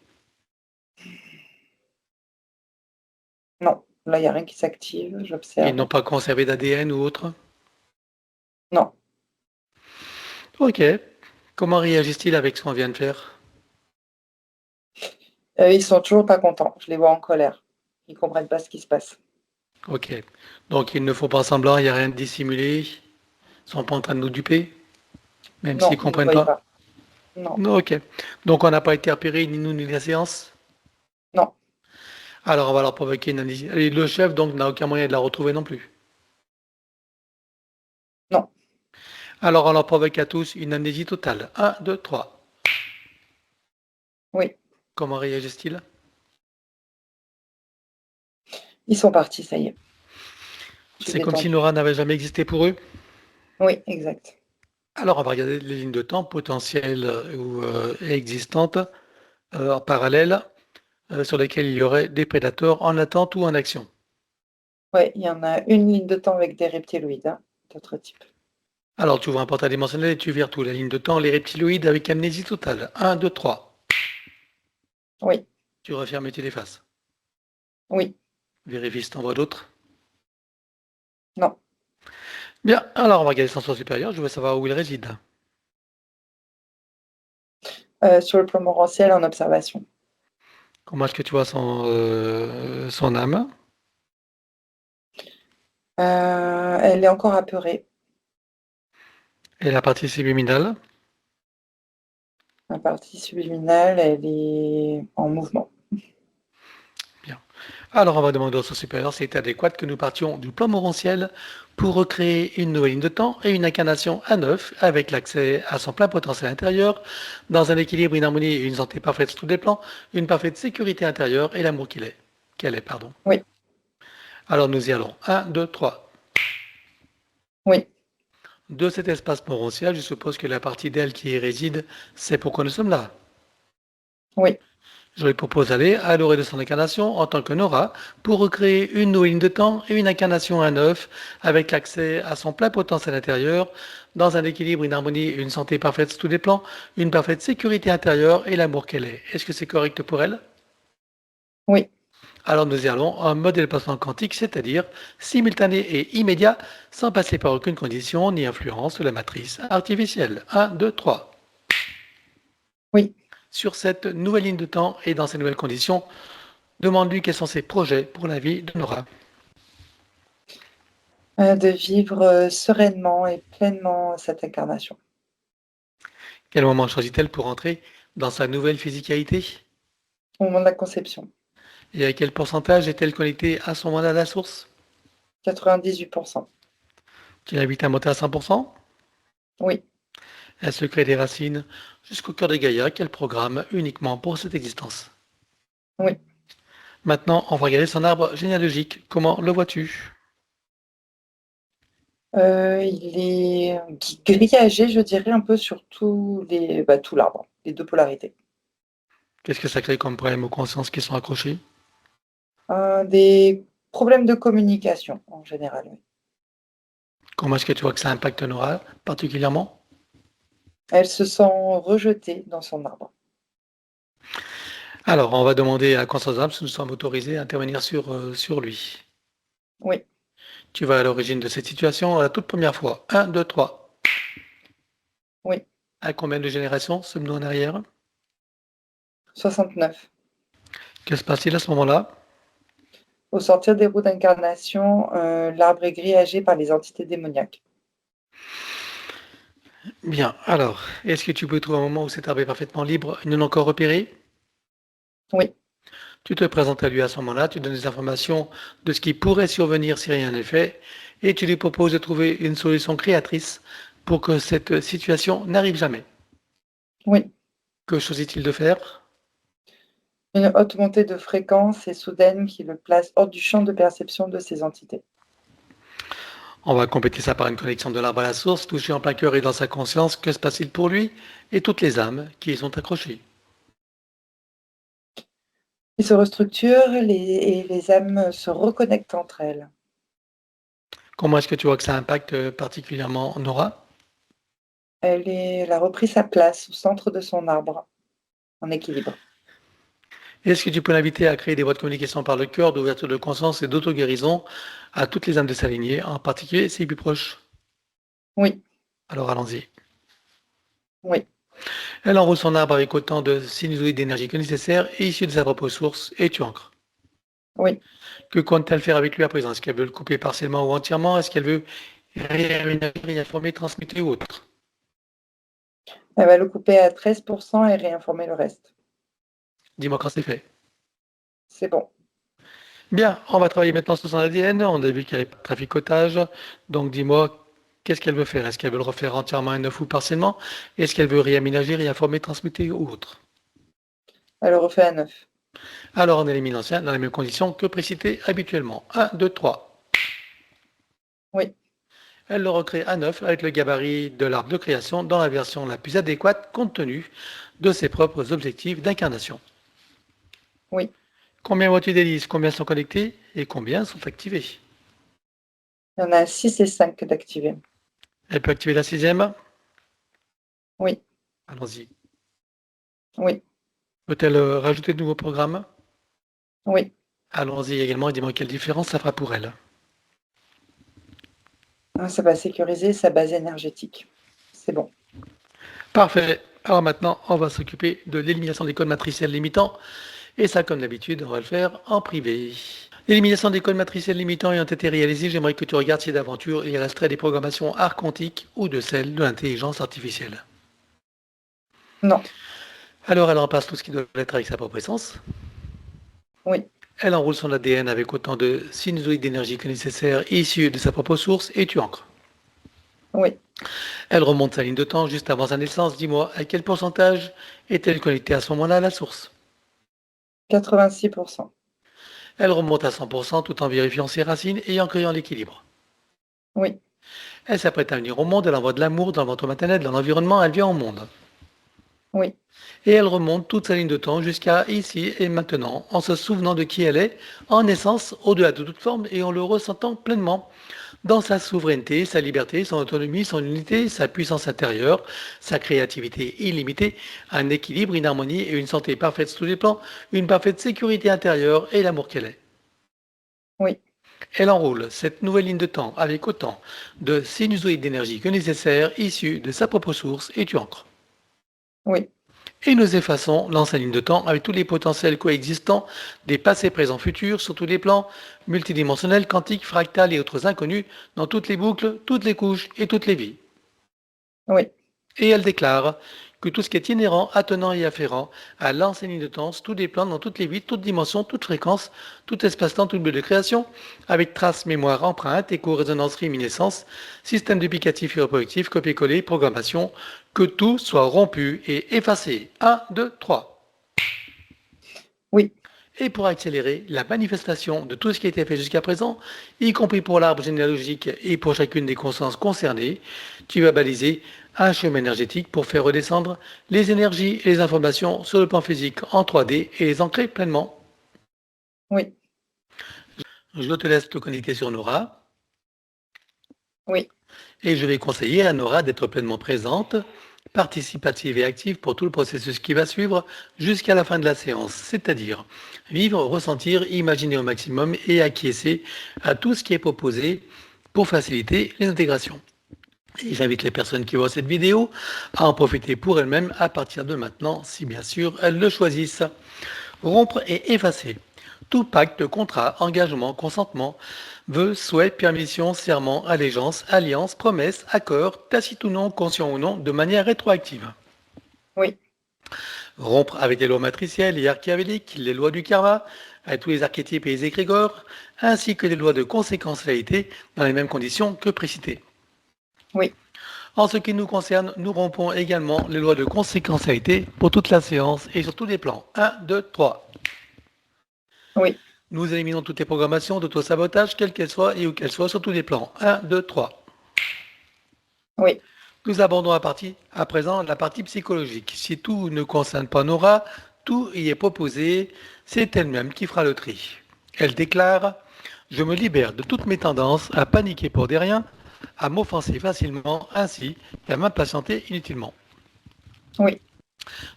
Non, là, il n'y a rien qui s'active. Ils n'ont J'observe. pas conservé d'ADN ou autre. Non. Ok. Comment réagissent-ils avec ce qu'on vient de faire? Ils sont toujours pas contents. Je les vois en colère. Ils comprennent pas ce qui se passe. Ok. Donc il ne faut pas semblant, il n'y a rien de dissimulé. Ils sont pas en train de nous duper, même s'ils Non, ne ils ne comprennent voient pas. pas. Non, Non, ok. Donc on n'a pas été repérés, ni nous, ni la séance. non, Alors on va leur provoquer une amnésie. Et le chef, donc, n'a aucun moyen de la retrouver non plus. non. Alors on leur provoque à tous une amnésie totale. Un, 2, 3. Oui, Comment réagissent-ils? ils sont partis, ça y est. Je suis C'est comme si détendue. Nora n'avait jamais existé pour eux. Oui, exact. Alors, on va regarder les lignes de temps potentielles ou existantes en parallèle sur lesquelles il y aurait des prédateurs en attente ou en action. Oui, il y en a une ligne de temps avec des reptiloïdes, hein, d'autres types. Alors, tu ouvres un portail dimensionnel et tu vires tout. La ligne de temps, les reptiloïdes avec amnésie totale. Un, 2, 3. Oui, Tu refermes et tu l'effaces. oui, Vérifie si t'en vois d'autres. non. Bien, alors on va regarder son sens supérieur. Je veux savoir où il réside. Sur le plan morantiel, en observation. Comment est-ce que tu vois son âme? Elle est encore apeurée. Et la partie subliminale? La partie subliminale, elle est en mouvement. Bien. Alors, on va demander au sens supérieur s'il est adéquat que nous partions du plan morantiel pour recréer une nouvelle ligne de temps et une incarnation à neuf avec l'accès à son plein potentiel intérieur, dans un équilibre, une harmonie et une santé parfaite sur tous les plans, une parfaite sécurité intérieure et l'amour qu'il est. Qu'elle est, pardon. Oui, Alors, nous y allons. Un, 2, 3. oui, De cet espace morantiel, je suppose que la partie d'elle qui y réside, c'est pourquoi nous sommes là. oui, Je lui propose d'aller à l'orée de son incarnation en tant que Nora pour recréer une nouvelle ligne de temps et une incarnation à neuf avec l'accès à son plein potentiel intérieur dans un équilibre, une harmonie et une santé parfaite sur tous les plans, une parfaite sécurité intérieure et l'amour qu'elle est. Est-ce que c'est correct pour elle? oui. Alors nous y allons en mode déplacement quantique, c'est-à-dire simultané et immédiat sans passer par aucune condition ni influence de la matrice artificielle. Un, 2, 3. Oui. Sur cette nouvelle ligne de temps et dans ces nouvelles conditions, demande-lui quels sont ses projets pour la vie de Nora. De vivre sereinement et pleinement cette incarnation. Quel moment choisit-elle pour entrer dans sa nouvelle physicalité? Au moment de la conception, Et à quel pourcentage est-elle connectée à son mandat à la source? 98%. Tu l'invites à monter à 100%? Oui, Elle se crée des racines jusqu'au cœur de Gaïa qu'elle programme uniquement pour cette existence. oui. Maintenant, on va regarder son arbre généalogique. Comment le vois-tu? Il est grillagé, je dirais, un peu sur tout l'arbre, les 2 polarités. Qu'est-ce que ça crée comme problème aux consciences qui sont accrochées? Des problèmes de communication en général, oui. Comment est-ce que tu vois que ça impacte Nora particulièrement? Elle se sent rejetée dans son arbre. Alors, on va demander à Conscience Âme si nous sommes autorisés à intervenir sur lui. Oui, Tu vas à l'origine de cette situation la toute première fois. 1, 2, 3. oui, À combien de générations sommes-nous en arrière? 69. Que se passe-t-il à ce moment-là? Au sortir des roues d'incarnation, l'arbre est grillagé par les entités démoniaques. Bien, alors, est-ce que tu peux trouver un moment où cet arbre est parfaitement libre et non encore repéré? Oui, Tu te présentes à lui à ce moment-là, tu donnes des informations de ce qui pourrait survenir si rien n'est fait, et tu lui proposes de trouver une solution créatrice pour que cette situation n'arrive jamais. oui. Que choisit-il de faire? Une haute montée de fréquence et soudaine qui le place hors du champ de perception de ces entités. On va compléter ça par une connexion de l'arbre à la source, touché en plein cœur et dans sa conscience. Que se passe-t-il pour lui et toutes les âmes qui y sont accrochées? Il se restructure et les âmes se reconnectent entre elles. Comment est-ce que tu vois que ça impacte particulièrement Nora? Elle a repris sa place au centre de son arbre, en équilibre. Est-ce que tu peux l'inviter à créer des voies de communication par le cœur, d'ouverture de conscience et d'auto-guérison à toutes les âmes de sa lignée, en particulier ses plus proches? Oui, Alors allons-y. oui, Elle enroule son arbre avec autant de sinusoïdes d'énergie que nécessaire et issus de sa propre source et tu ancres. oui. Que compte-t-elle faire avec lui à présent? Est-ce qu'elle veut le couper partiellement ou entièrement? Est-ce qu'elle veut réinformer, transmuter ou autre? Elle va le couper à 13% et réinformer le reste. Dis-moi quand c'est fait. C'est bon. Bien, on va travailler maintenant sur son ADN. On a vu qu'il y avait pas de traficotage. Donc dis-moi, qu'est-ce qu'elle veut faire? Est-ce qu'elle veut le refaire entièrement et neuf ou partiellement? Est-ce qu'elle veut réaménager, réinformer, transmuter ou autre? Elle le refait à 9. Alors on élimine l'ancien dans les mêmes conditions que précité habituellement. 1, 2, 3. Oui, Elle le recrée à neuf avec le gabarit de l'arbre de création dans la version la plus adéquate compte tenu de ses propres objectifs d'incarnation. oui. Combien vois-tu d'hélices? Combien sont connectés et combien sont activés? Il y en a 6 et 5 d'activés. Elle peut activer la sixième? Oui, Allons-y. oui, Peut-elle rajouter de nouveaux programmes? oui. Allons-y également et dis-moi quelle différence ça fera pour elle. Ça va sécuriser sa base énergétique. C'est bon. Parfait. Alors maintenant, on va s'occuper de l'élimination des codes matriciels limitants. Et ça, comme d'habitude, on va le faire en privé. L'élimination des codes matriciels limitants ayant été réalisée, j'aimerais que tu regardes si d'aventure il resterait des programmations archontiques ou de celles de l'intelligence artificielle. Non, Alors elle remplace tout ce qui doit être avec sa propre essence. oui, Elle enroule son ADN avec autant de sinusoïdes d'énergie que nécessaire issus de sa propre source et tu ancres. oui. Elle remonte sa ligne de temps juste avant sa naissance. Dis-moi, à quel pourcentage est-elle connectée à ce moment-là à la source? 86%. Elle remonte à 100% tout en vérifiant ses racines et en créant l'équilibre. Oui, Elle s'apprête à venir au monde, elle envoie de l'amour dans le ventre maternel, dans l'environnement, elle vient au monde. oui, Et elle remonte toute sa ligne de temps jusqu'à ici et maintenant, en se souvenant de qui elle est, en essence, au-delà de toute forme, et en le ressentant pleinement dans sa souveraineté, sa liberté, son autonomie, son unité, sa puissance intérieure, sa créativité illimitée, un équilibre, une harmonie et une santé parfaite sur tous les plans, une parfaite sécurité intérieure et l'amour qu'elle est. oui, Elle enroule cette nouvelle ligne de temps avec autant de sinusoïdes d'énergie que nécessaire, issus de sa propre source, et tu ancres. oui. Et nous effaçons l'ancienne ligne de temps avec tous les potentiels coexistants des passés, présents, futurs sur tous les plans multidimensionnels, quantiques, fractales et autres inconnus dans toutes les boucles, toutes les couches et toutes les vies. Oui. Et elle déclare que tout ce qui est inhérent, attenant et afférent à l'ancienne ligne de temps, tous les plans dans toutes les vies, toutes dimensions, toutes fréquences, tout espace-temps, tout lieu de création, avec traces, mémoire, empreinte, écho, résonance, réminiscence, système duplicatif et reproductif, copier-coller, programmation, que tout soit rompu et effacé. 1, 2, 3. Oui. Et pour accélérer la manifestation de tout ce qui a été fait jusqu'à présent, y compris pour l'arbre généalogique et pour chacune des consciences concernées, tu vas baliser un chemin énergétique pour faire redescendre les énergies et les informations sur le plan physique en 3D et les ancrer pleinement. Oui. Je te laisse te connecter sur Nora. Oui. Et je vais conseiller à Nora d'être pleinement présente, participative et active pour tout le processus qui va suivre jusqu'à la fin de la séance, c'est-à-dire vivre, ressentir, imaginer au maximum et acquiescer à tout ce qui est proposé pour faciliter les intégrations. Et j'invite les personnes qui voient cette vidéo à en profiter pour elles-mêmes à partir de maintenant, si bien sûr elles le choisissent. Rompre et effacer tout pacte, contrat, engagement, consentement, vœux, souhaits, permission, serment, allégeance, alliance, promesse, accord, tacite ou non, conscient ou non, de manière rétroactive. Oui. Rompre avec les lois matricielles et archéavéliques, les lois du karma, avec tous les archétypes et les égrégores, ainsi que les lois de conséquentialité dans les mêmes conditions que précitées. Oui. En ce qui nous concerne, nous rompons également les lois de conséquentialité pour toute la séance et sur tous les plans. 1, 2, 3. Oui. Nous éliminons toutes les programmations d'auto-sabotage, quelles qu'elles soient et où qu'elles soient, sur tous les plans. 1, 2, 3. Oui. Nous abordons à présent la partie psychologique. Si tout ne concerne pas Nora, tout y est proposé, c'est elle-même qui fera le tri. Elle déclare « Je me libère de toutes mes tendances à paniquer pour des riens, à m'offenser facilement, ainsi qu'à m'impatienter inutilement. Oui.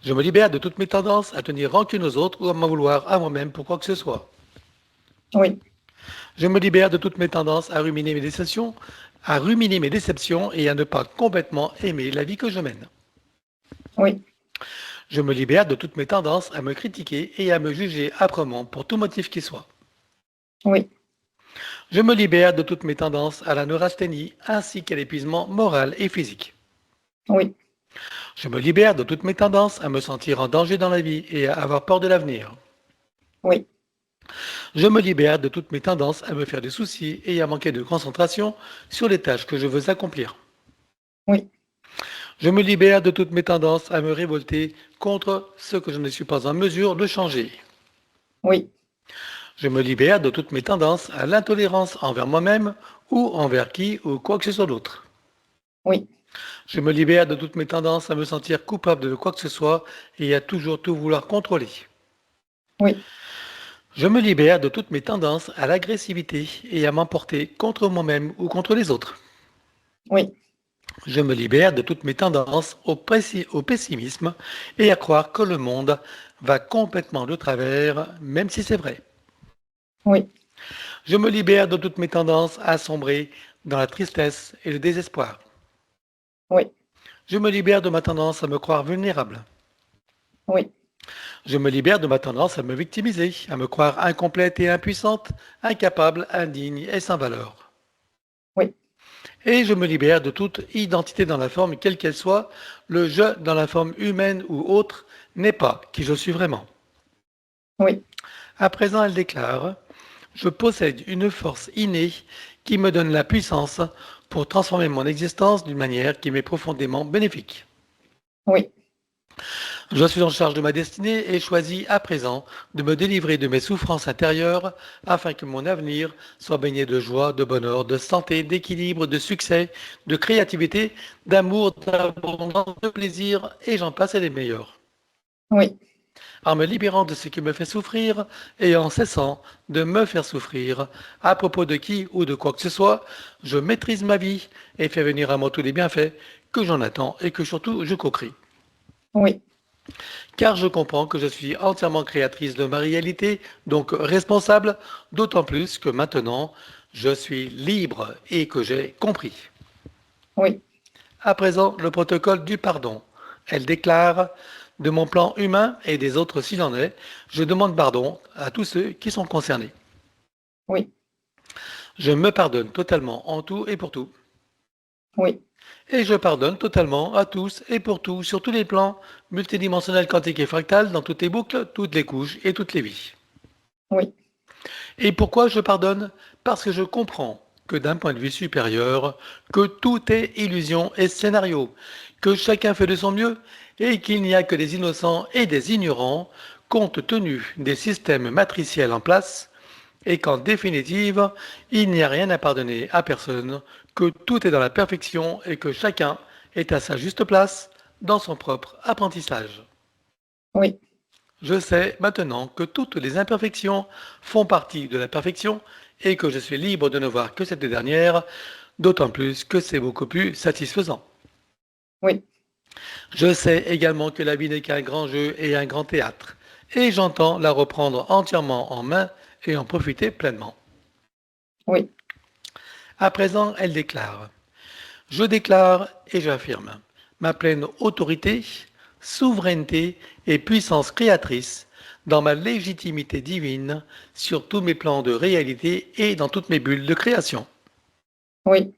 Je me libère de toutes mes tendances à tenir rancune aux autres ou à m'en vouloir à moi-même pour quoi que ce soit. Oui. Je me libère de toutes mes tendances à ruminer mes déceptions et à ne pas complètement aimer la vie que je mène. Oui. Je me libère de toutes mes tendances à me critiquer et à me juger âprement pour tout motif qu'il soit. Oui. Je me libère de toutes mes tendances à la neurasthénie ainsi qu'à l'épuisement moral et physique. Oui. Je me libère de toutes mes tendances à me sentir en danger dans la vie et à avoir peur de l'avenir. Oui. Je me libère de toutes mes tendances à me faire des soucis et à manquer de concentration sur les tâches que je veux accomplir. Oui. Je me libère de toutes mes tendances à me révolter contre ce que je ne suis pas en mesure de changer. Oui. Je me libère de toutes mes tendances à l'intolérance envers moi-même ou envers qui ou quoi que ce soit d'autre. Oui. Je me libère de toutes mes tendances à me sentir coupable de quoi que ce soit et à toujours tout vouloir contrôler. Oui. Je me libère de toutes mes tendances à l'agressivité et à m'emporter contre moi-même ou contre les autres. Oui. Je me libère de toutes mes tendances au pessimisme et à croire que le monde va complètement de travers, même si c'est vrai. Oui. Je me libère de toutes mes tendances à sombrer dans la tristesse et le désespoir. Oui. Je me libère de ma tendance à me croire vulnérable. Oui. Je me libère de ma tendance à me victimiser, à me croire incomplète et impuissante, incapable, indigne et sans valeur. Oui. Et je me libère de toute identité dans la forme, quelle qu'elle soit. Le je dans la forme humaine ou autre n'est pas qui je suis vraiment. Oui. À présent, elle déclare « Je possède une force innée qui me donne la puissance pour transformer mon existence d'une manière qui m'est profondément bénéfique. Oui. Je suis en charge de ma destinée et choisis à présent de me délivrer de mes souffrances intérieures afin que mon avenir soit baigné de joie, de bonheur, de santé, d'équilibre, de succès, de créativité, d'amour, d'abondance, de plaisir et j'en passe et les meilleurs. Oui. En me libérant de ce qui me fait souffrir et en cessant de me faire souffrir à propos de qui ou de quoi que ce soit, je maîtrise ma vie et fais venir à moi tous les bienfaits que j'en attends et que surtout je co-crée. Oui. Car je comprends que je suis entièrement créatrice de ma réalité, donc responsable, d'autant plus que maintenant, je suis libre et que j'ai compris. Oui. À présent, le protocole du pardon. Elle déclare « de mon plan humain et des autres s'il en est. Je demande pardon à tous ceux qui sont concernés. Oui, Je me pardonne totalement en tout et pour tout. oui, Et je pardonne totalement à tous et pour tout sur tous les plans multidimensionnels, quantiques et fractales, dans toutes les boucles, toutes les couches et toutes les vies. oui, Et pourquoi je pardonne? Parce que je comprends que d'un point de vue supérieur, que tout est illusion et scénario, que chacun fait de son mieux et qu'il n'y a que des innocents et des ignorants compte tenu des systèmes matriciels en place et qu'en définitive, il n'y a rien à pardonner à personne, que tout est dans la perfection et que chacun est à sa juste place dans son propre apprentissage. oui, Je sais maintenant que toutes les imperfections font partie de la perfection et que je suis libre de ne voir que cette dernière, d'autant plus que c'est beaucoup plus satisfaisant. oui, Je sais également que la vie n'est qu'un grand jeu et un grand théâtre, et j'entends la reprendre entièrement en main et en profiter pleinement. oui, À présent, elle déclare: je déclare et j'affirme ma pleine autorité, souveraineté et puissance créatrice dans ma légitimité divine sur tous mes plans de réalité et dans toutes mes bulles de création. oui,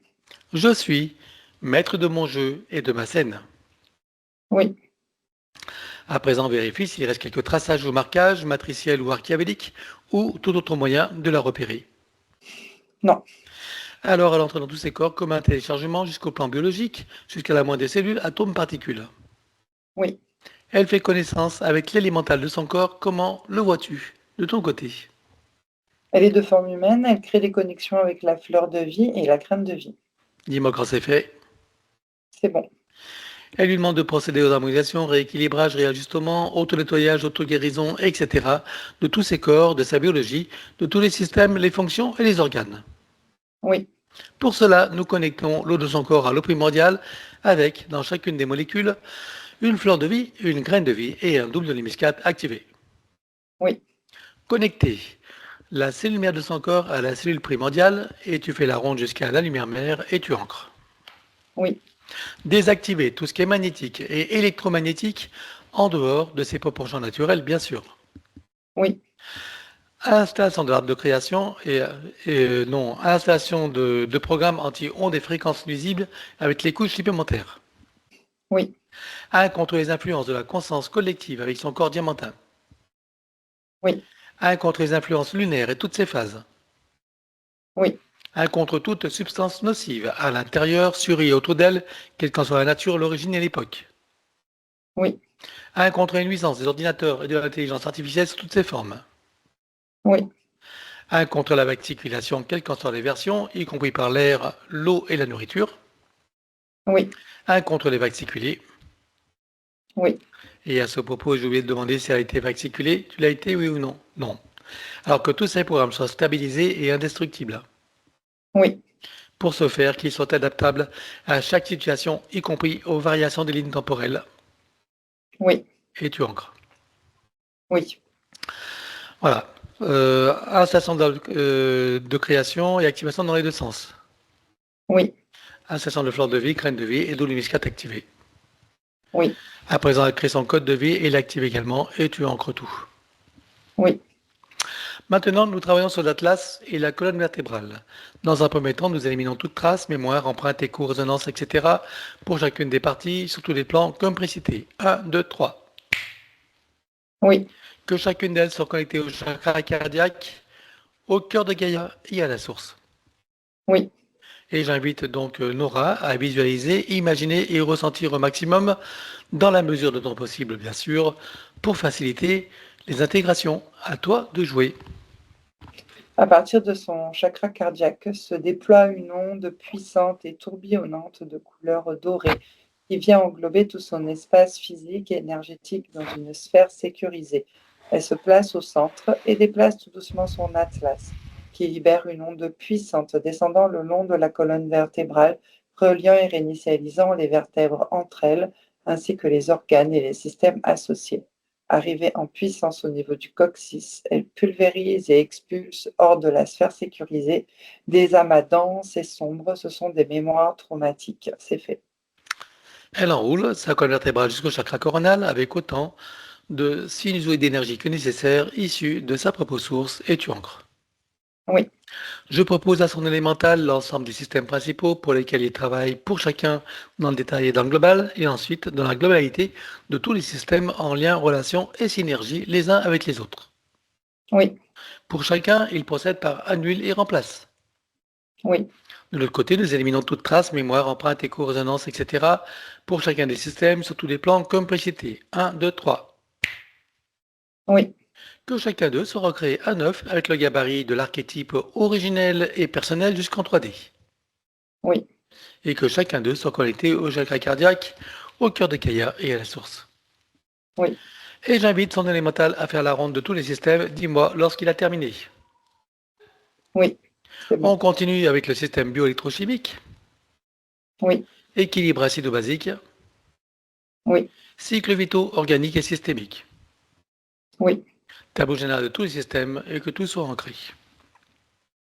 Je suis maître de mon jeu et de ma scène. oui. À présent, vérifie s'il reste quelques traçages ou marquages, matriciels ou archiavéliques, ou tout autre moyen de la repérer. Non, Alors elle entre dans tous ses corps comme un téléchargement jusqu'au plan biologique, jusqu'à la moindre des cellules, atomes, particules. oui. Elle fait connaissance avec l'élémental de son corps. Comment le vois-tu de ton côté? Elle est de forme humaine, elle crée des connexions avec la fleur de vie et la graine de vie. Dis-moi quand c'est fait. C'est bon. Elle lui demande de procéder aux harmonisations, rééquilibrage, réajustement, auto-nettoyage, auto-guérison, etc. de tous ses corps, de sa biologie, de tous les systèmes, les fonctions et les organes. Oui, Pour cela, nous connectons l'eau de son corps à l'eau primordiale avec, dans chacune des molécules, une fleur de vie, une graine de vie et un double hémiscate activé. oui, Connecter la cellule mère de son corps à la cellule primordiale et tu fais la ronde jusqu'à la lumière mère et tu ancres. oui, Désactiver tout ce qui est magnétique et électromagnétique en dehors de ses proportions naturelles, bien sûr. oui, Installation de l'arbre de création non, installation de programmes anti-ondes et fréquences nuisibles avec les couches supplémentaires. oui, 1 contre les influences de la conscience collective avec son corps diamantin. oui, 1 contre les influences lunaires et toutes ses phases. oui, 1 contre toute substance nocive à l'intérieur, sur et autour d'elle, quelle qu'en soit la nature, l'origine et l'époque. oui, 1 contre les nuisances des ordinateurs et de l'intelligence artificielle sous toutes ses formes. oui, 1 contre la vacciculation, quelles qu'en soient les versions, y compris par l'air, l'eau et la nourriture. oui, 1 contre les vacciculés. oui, Et à ce propos, j'ai oublié de demander si elle a été vacciculée. Tu l'as été, oui ou non? Non. Alors que tous ces programmes soient stabilisés et indestructibles. oui, Pour ce faire, qu'ils soient adaptables à chaque situation, y compris aux variations des lignes temporelles. oui, Et tu ancres. oui, Voilà. Installation de création et activation dans les deux sens. oui, Installation de fleur de vie, graine de vie et double hémiscate activé. oui, À présent, elle crée son code de vie et l'active également et tu ancres tout. oui, Maintenant, nous travaillons sur l'atlas et la colonne vertébrale. Dans un premier temps, nous éliminons toute trace, mémoire, empreinte, écho, résonance, etc. pour chacune des parties, sur tous les plans, comme précité. 1, 2, 3. oui, Que chacune d'elles soit connectée au chakra cardiaque, au cœur de Gaïa et à la source. oui. Et j'invite donc Nora à visualiser, imaginer et ressentir au maximum, dans la mesure de ton possible, bien sûr, pour faciliter les intégrations. À toi de jouer. À partir de son chakra cardiaque se déploie une onde puissante et tourbillonnante de couleur dorée qui vient englober tout son espace physique et énergétique dans une sphère sécurisée. Elle se place au centre et déplace tout doucement son atlas, qui libère une onde puissante descendant le long de la colonne vertébrale, reliant et réinitialisant les vertèbres entre elles, ainsi que les organes et les systèmes associés. Arrivée en puissance au niveau du coccyx, elle pulvérise et expulse hors de la sphère sécurisée des amas denses et sombres. Ce sont des mémoires traumatiques. C'est fait. Elle enroule sa colonne vertébrale jusqu'au chakra coronal avec autant de sinusoïdes d'énergie que nécessaire issus de sa propre source et tu ancres. Oui, Je propose à son élémental l'ensemble des systèmes principaux pour lesquels il travaille pour chacun dans le détail et dans le global, et ensuite dans la globalité de tous les systèmes en lien, relation et synergie les uns avec les autres. oui, Pour chacun, il procède par annule et remplace. oui, De l'autre côté, nous éliminons toute trace, mémoire, empreinte, écho, résonance, etc. pour chacun des systèmes sur tous les plans comme précité. 1, 2, 3. oui, Que chacun d'eux soit recréé à neuf avec le gabarit de l'archétype originel et personnel jusqu'en 3D. oui, Et que chacun d'eux soit connecté au chakra cardiaque, au cœur de Gaïa et à la source. oui, Et j'invite son élémental à faire la ronde de tous les systèmes, dis-moi lorsqu'il a terminé. oui, c'est On bon. continue avec le système bioélectrochimique, Oui, équilibre acido-basique, oui, cycle vitaux organique et systémique, oui, tableau général de tous les systèmes et que tout soit ancré.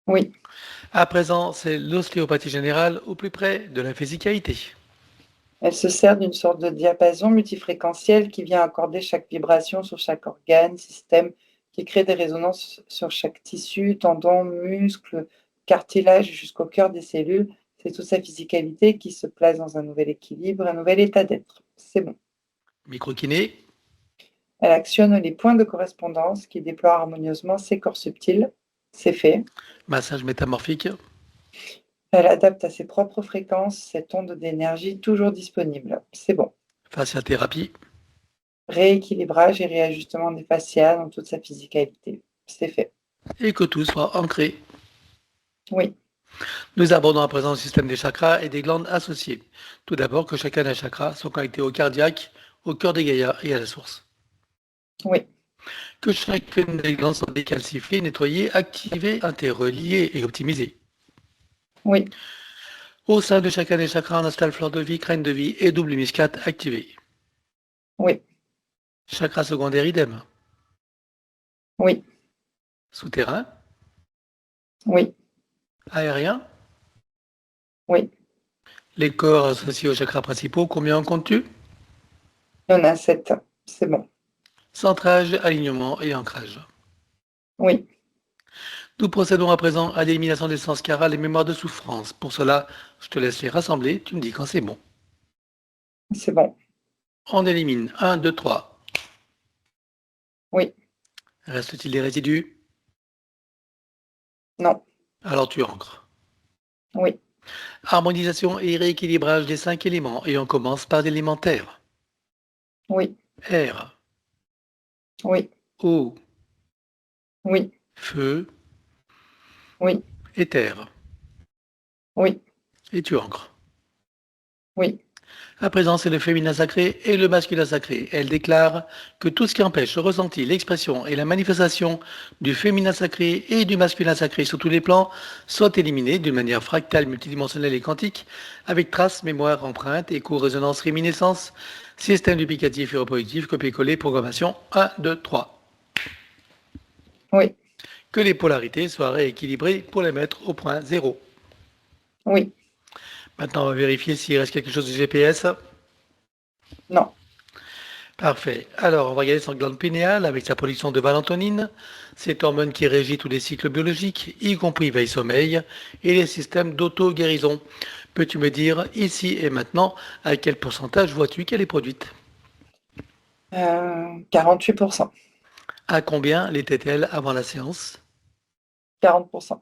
oui, À présent, c'est l'ostéopathie générale au plus près de la physicalité. elle se sert d'une sorte de diapason multifréquentiel qui vient accorder chaque vibration sur chaque organe, système, qui crée des résonances sur chaque tissu, tendon, muscle, cartilage jusqu'au cœur des cellules. C'est toute sa physicalité qui se place dans un nouvel équilibre, un nouvel état d'être. C'est bon. Microkiné, Elle actionne les points de correspondance qui déploient harmonieusement ses corps subtils. C'est fait. massage métamorphique, Elle adapte à ses propres fréquences cette onde d'énergie toujours disponible. C'est bon. fasciathérapie, Rééquilibrage et réajustement des fascias dans toute sa physicalité. C'est fait. et que tout soit ancré. Oui, Nous abordons à présent le système des chakras et des glandes associées. Tout d'abord, que chacun des chakras soit connecté au cardiaque, au cœur des Gaïa et à la source. oui, Que chacune des glandes soit décalcifiée, nettoyée, activée, interreliée et optimisée. oui, Au sein de chacun des chakras, on installe fleur de vie, crâne de vie et double hémiscate activé. oui, Chakra secondaire idem. oui, Souterrain, oui, aérien, oui. les corps associés aux chakras principaux, combien en comptes-tu? Il y en a 7. C'est bon. Centrage, alignement et ancrage. Oui, Nous procédons à présent à l'élimination des sens chirales et mémoires de souffrance. Pour cela, je te laisse les rassembler, tu me dis quand c'est bon. c'est bon. On élimine 1, 2, 3. Oui, Reste-t-il des résidus? non, Alors tu ancres. oui, Harmonisation et rééquilibrage des 5 éléments et on commence par l'élémentaire. oui, Air, oui, eau, oui, feu, oui, éther. oui, Et tu ancres. oui, À présent, c'est le féminin sacré et le masculin sacré. Elle déclare que tout ce qui empêche le ressenti, l'expression et la manifestation du féminin sacré et du masculin sacré sur tous les plans soit éliminé d'une manière fractale, multidimensionnelle et quantique, avec traces, mémoire, empreinte, écho, résonance, réminiscence, système duplicatif et reproductif, copier-coller, programmation 1, 2, 3. oui, Que les polarités soient rééquilibrées pour les mettre au point 0. oui, Maintenant, on va vérifier s'il reste quelque chose du GPS. non, Parfait. Alors, on va regarder son glande pinéale avec sa production de valentonine, cette hormone qui régit tous les cycles biologiques, y compris veille-sommeil, et les systèmes d'auto-guérison. Peux-tu me dire ici et maintenant à quel pourcentage vois-tu qu'elle est produite? 48%, À combien l'était-elle avant la séance? 40%.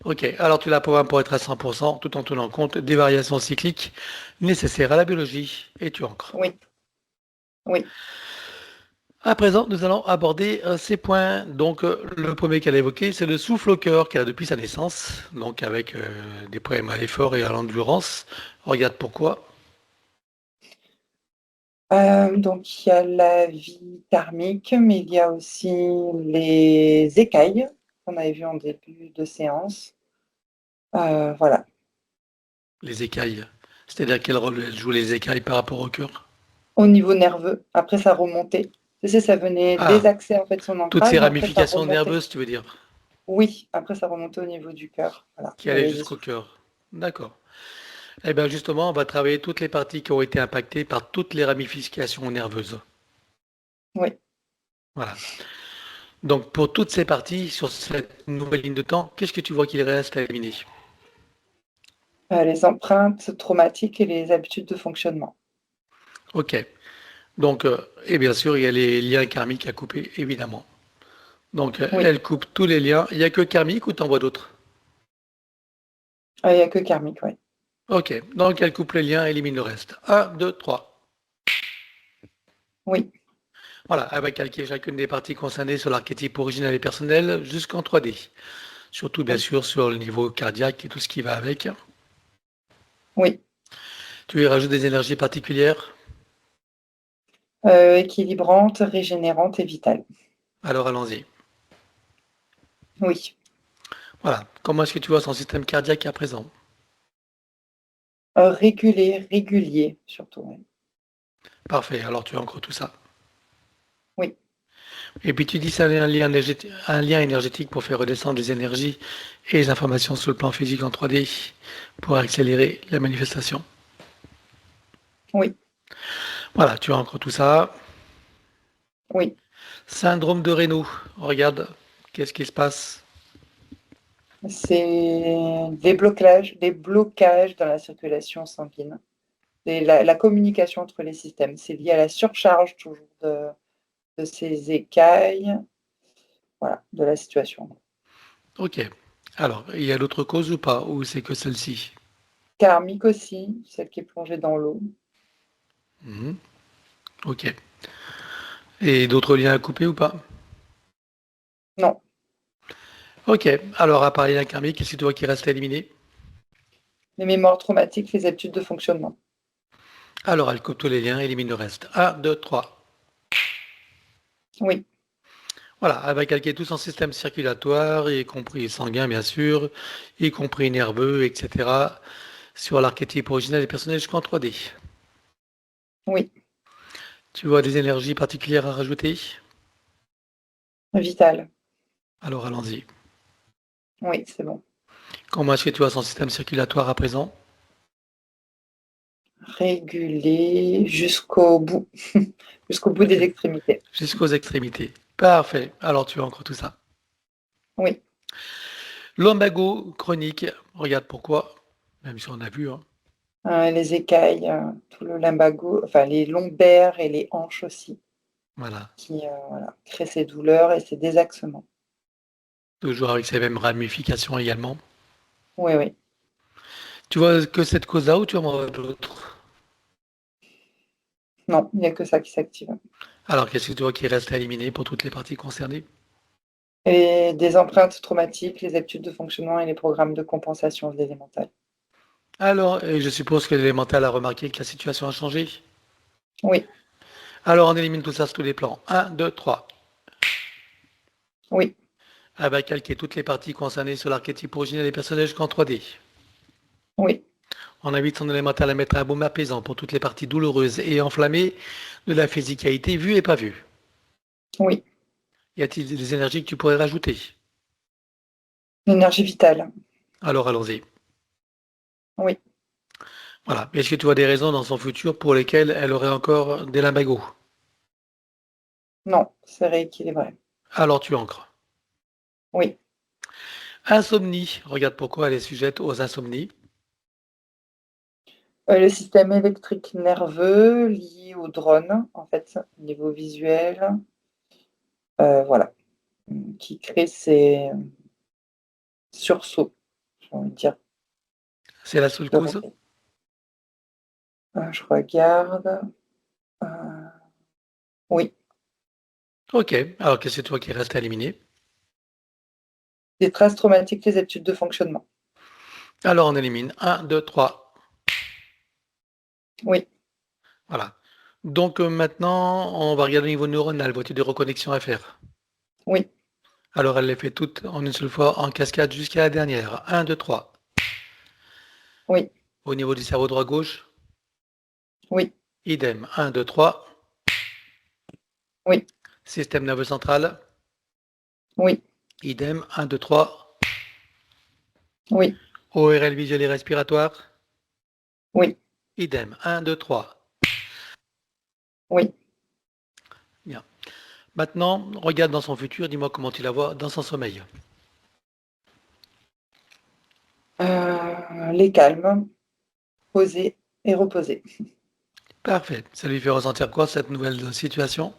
Ok, alors tu la programmes pour être à 100% tout en tenant compte des variations cycliques nécessaires à la biologie et tu ancres. Oui, oui, À présent, nous allons aborder ces points. Donc, le premier qu'elle a évoqué, c'est le souffle au cœur qu'elle a depuis sa naissance, donc avec des problèmes à l'effort et à l'endurance. Regarde pourquoi. Donc il y a la vie karmique, mais il y a aussi les écailles qu'on avait vues en début de séance. Voilà. Les écailles. C'est-à-dire quel rôle elles jouent les écailles par rapport au cœur? Au niveau nerveux, après ça remontait. Tu sais, ça venait Ah, désaxer en fait son toutes ces ancrage, mais après ça ramifications remontait. nerveuses, tu veux dire, Oui, après ça remontait au niveau du cœur. Voilà. qui Il y allaient avait des jusqu'au souffles. cœur. D'accord. Eh bien, justement, on va travailler toutes les parties qui ont été impactées par toutes les ramifications nerveuses. Oui. Voilà. Donc, pour toutes ces parties, sur cette nouvelle ligne de temps, qu'est-ce que tu vois qu'il reste à éliminer? Les empreintes traumatiques et les habitudes de fonctionnement. Ok. Donc, et bien sûr, il y a les liens karmiques à couper, évidemment. Donc, Oui. elle coupe tous les liens. Il n'y a que karmique ou t'en vois d'autres? Il n'y a que karmique, oui. Ok. Donc, elle coupe les liens, élimine le reste. Un, 2, 3. Oui. Voilà. Elle va calquer chacune des parties concernées sur l'archétype original et personnel jusqu'en 3D. Surtout, bien Oui. sûr, sur le niveau cardiaque et tout ce qui va avec. Oui. Tu y rajoutes des énergies particulières? Équilibrante, régénérante et vitale. Alors, allons-y. Oui. Voilà. Comment est-ce que tu vois son système cardiaque à présent? Régulier surtout, oui. Parfait. Alors, tu ancres tout ça. Oui. Et puis tu dis ça un lien énergétique pour faire redescendre les énergies et les informations sur le plan physique en 3D pour accélérer la manifestation. Oui. Voilà, tu ancres tout ça. Oui. Syndrome de Raynaud. Regarde, qu'est-ce qui se passe? C'est des blocages dans la circulation sanguine. C'est la communication entre les systèmes. C'est lié à la surcharge toujours de ces écailles, voilà, de la situation. Ok. Alors, il y a d'autres causes ou pas? Ou c'est que celle-ci? Karmique aussi, celle qui est plongée dans l'eau. Mhm. Ok. Et d'autres liens à couper ou pas? Non, Ok. Alors, à part les liens karmiques, qu'est-ce que tu vois qui reste à éliminer? les mémoires traumatiques, les habitudes de fonctionnement. Alors, elle coupe tous les liens, élimine le reste. Un, 2, 3. Oui. Voilà, elle va calquer tout son système circulatoire, y compris sanguin bien sûr, y compris nerveux, etc., sur l'archétype original et personnel jusqu'en 3D. Oui. Tu vois des énergies particulières à rajouter? Vital. Alors allons-y. Oui, c'est bon. Comment est-ce que tu vois son système circulatoire à présent? Régulé jusqu'au bout, jusqu'au bout des extrémités. Jusqu'aux extrémités. Parfait. Alors tu as encore tout ça. Oui. Lumbago chronique, regarde pourquoi, même si on a vu, hein. Les écailles, tout le lumbago, enfin les lombaires et les hanches aussi, Voilà. qui voilà, créent ces douleurs et ces désaxements. Toujours avec ces mêmes ramifications également. Oui, oui. Tu vois que cette cause-là ou tu en vois d'autres? Non, il n'y a que ça qui s'active. Alors qu'est-ce que tu vois qui reste à éliminer pour toutes les parties concernées? Et des empreintes traumatiques, les habitudes de fonctionnement et les programmes de compensation de l'élémental. Alors, et je suppose que l'élémental a remarqué que la situation a changé. Oui, Alors, on élimine tout ça sur tous les plans. Un, 2, 3. oui, Elle va calquer toutes les parties concernées sur l'archétype originel des personnages jusqu'en 3D. oui, On invite son élémental à mettre un baume apaisant pour toutes les parties douloureuses et enflammées de la physicalité vue et pas vue. oui. Y a-t-il des énergies que tu pourrais rajouter? L'énergie vitale. Alors, allons-y. Oui, Voilà. Est-ce que tu vois des raisons dans son futur pour lesquelles elle aurait encore des limbagos? non, c'est rééquilibré. Alors, tu ancres. Oui, Insomnie. Regarde pourquoi elle est sujette aux insomnies. le système électrique nerveux lié au drone, en fait, au niveau visuel, voilà, qui crée ces sursauts, j'ai envie de dire, C'est la seule de cause? repos. Je regarde, heu, oui, Ok. Alors, qu'est-ce que tu vois qui reste à éliminer? des traces traumatiques, les habitudes de fonctionnement. Alors, on élimine. Un, 2, 3. Oui, Voilà. Donc, maintenant, on va regarder au niveau neuronal. Vois-tu des reconnexions à faire? oui, Alors, elle les fait toutes en une seule fois, en cascade jusqu'à la dernière. Un, 2, 3. oui, Au niveau du cerveau droit-gauche, oui, idem. Un, 2, 3. oui, Système nerveux central, oui, idem. Un, 2, 3. oui, ORL visuel et respiratoire, Oui, Idem. 1, 2, 3. oui. Bien. Maintenant, regarde dans son futur, dis-moi comment tu la vois dans son sommeil. Elle est calme, posée et reposée. Parfait. Ça lui fait ressentir quoi, cette nouvelle situation?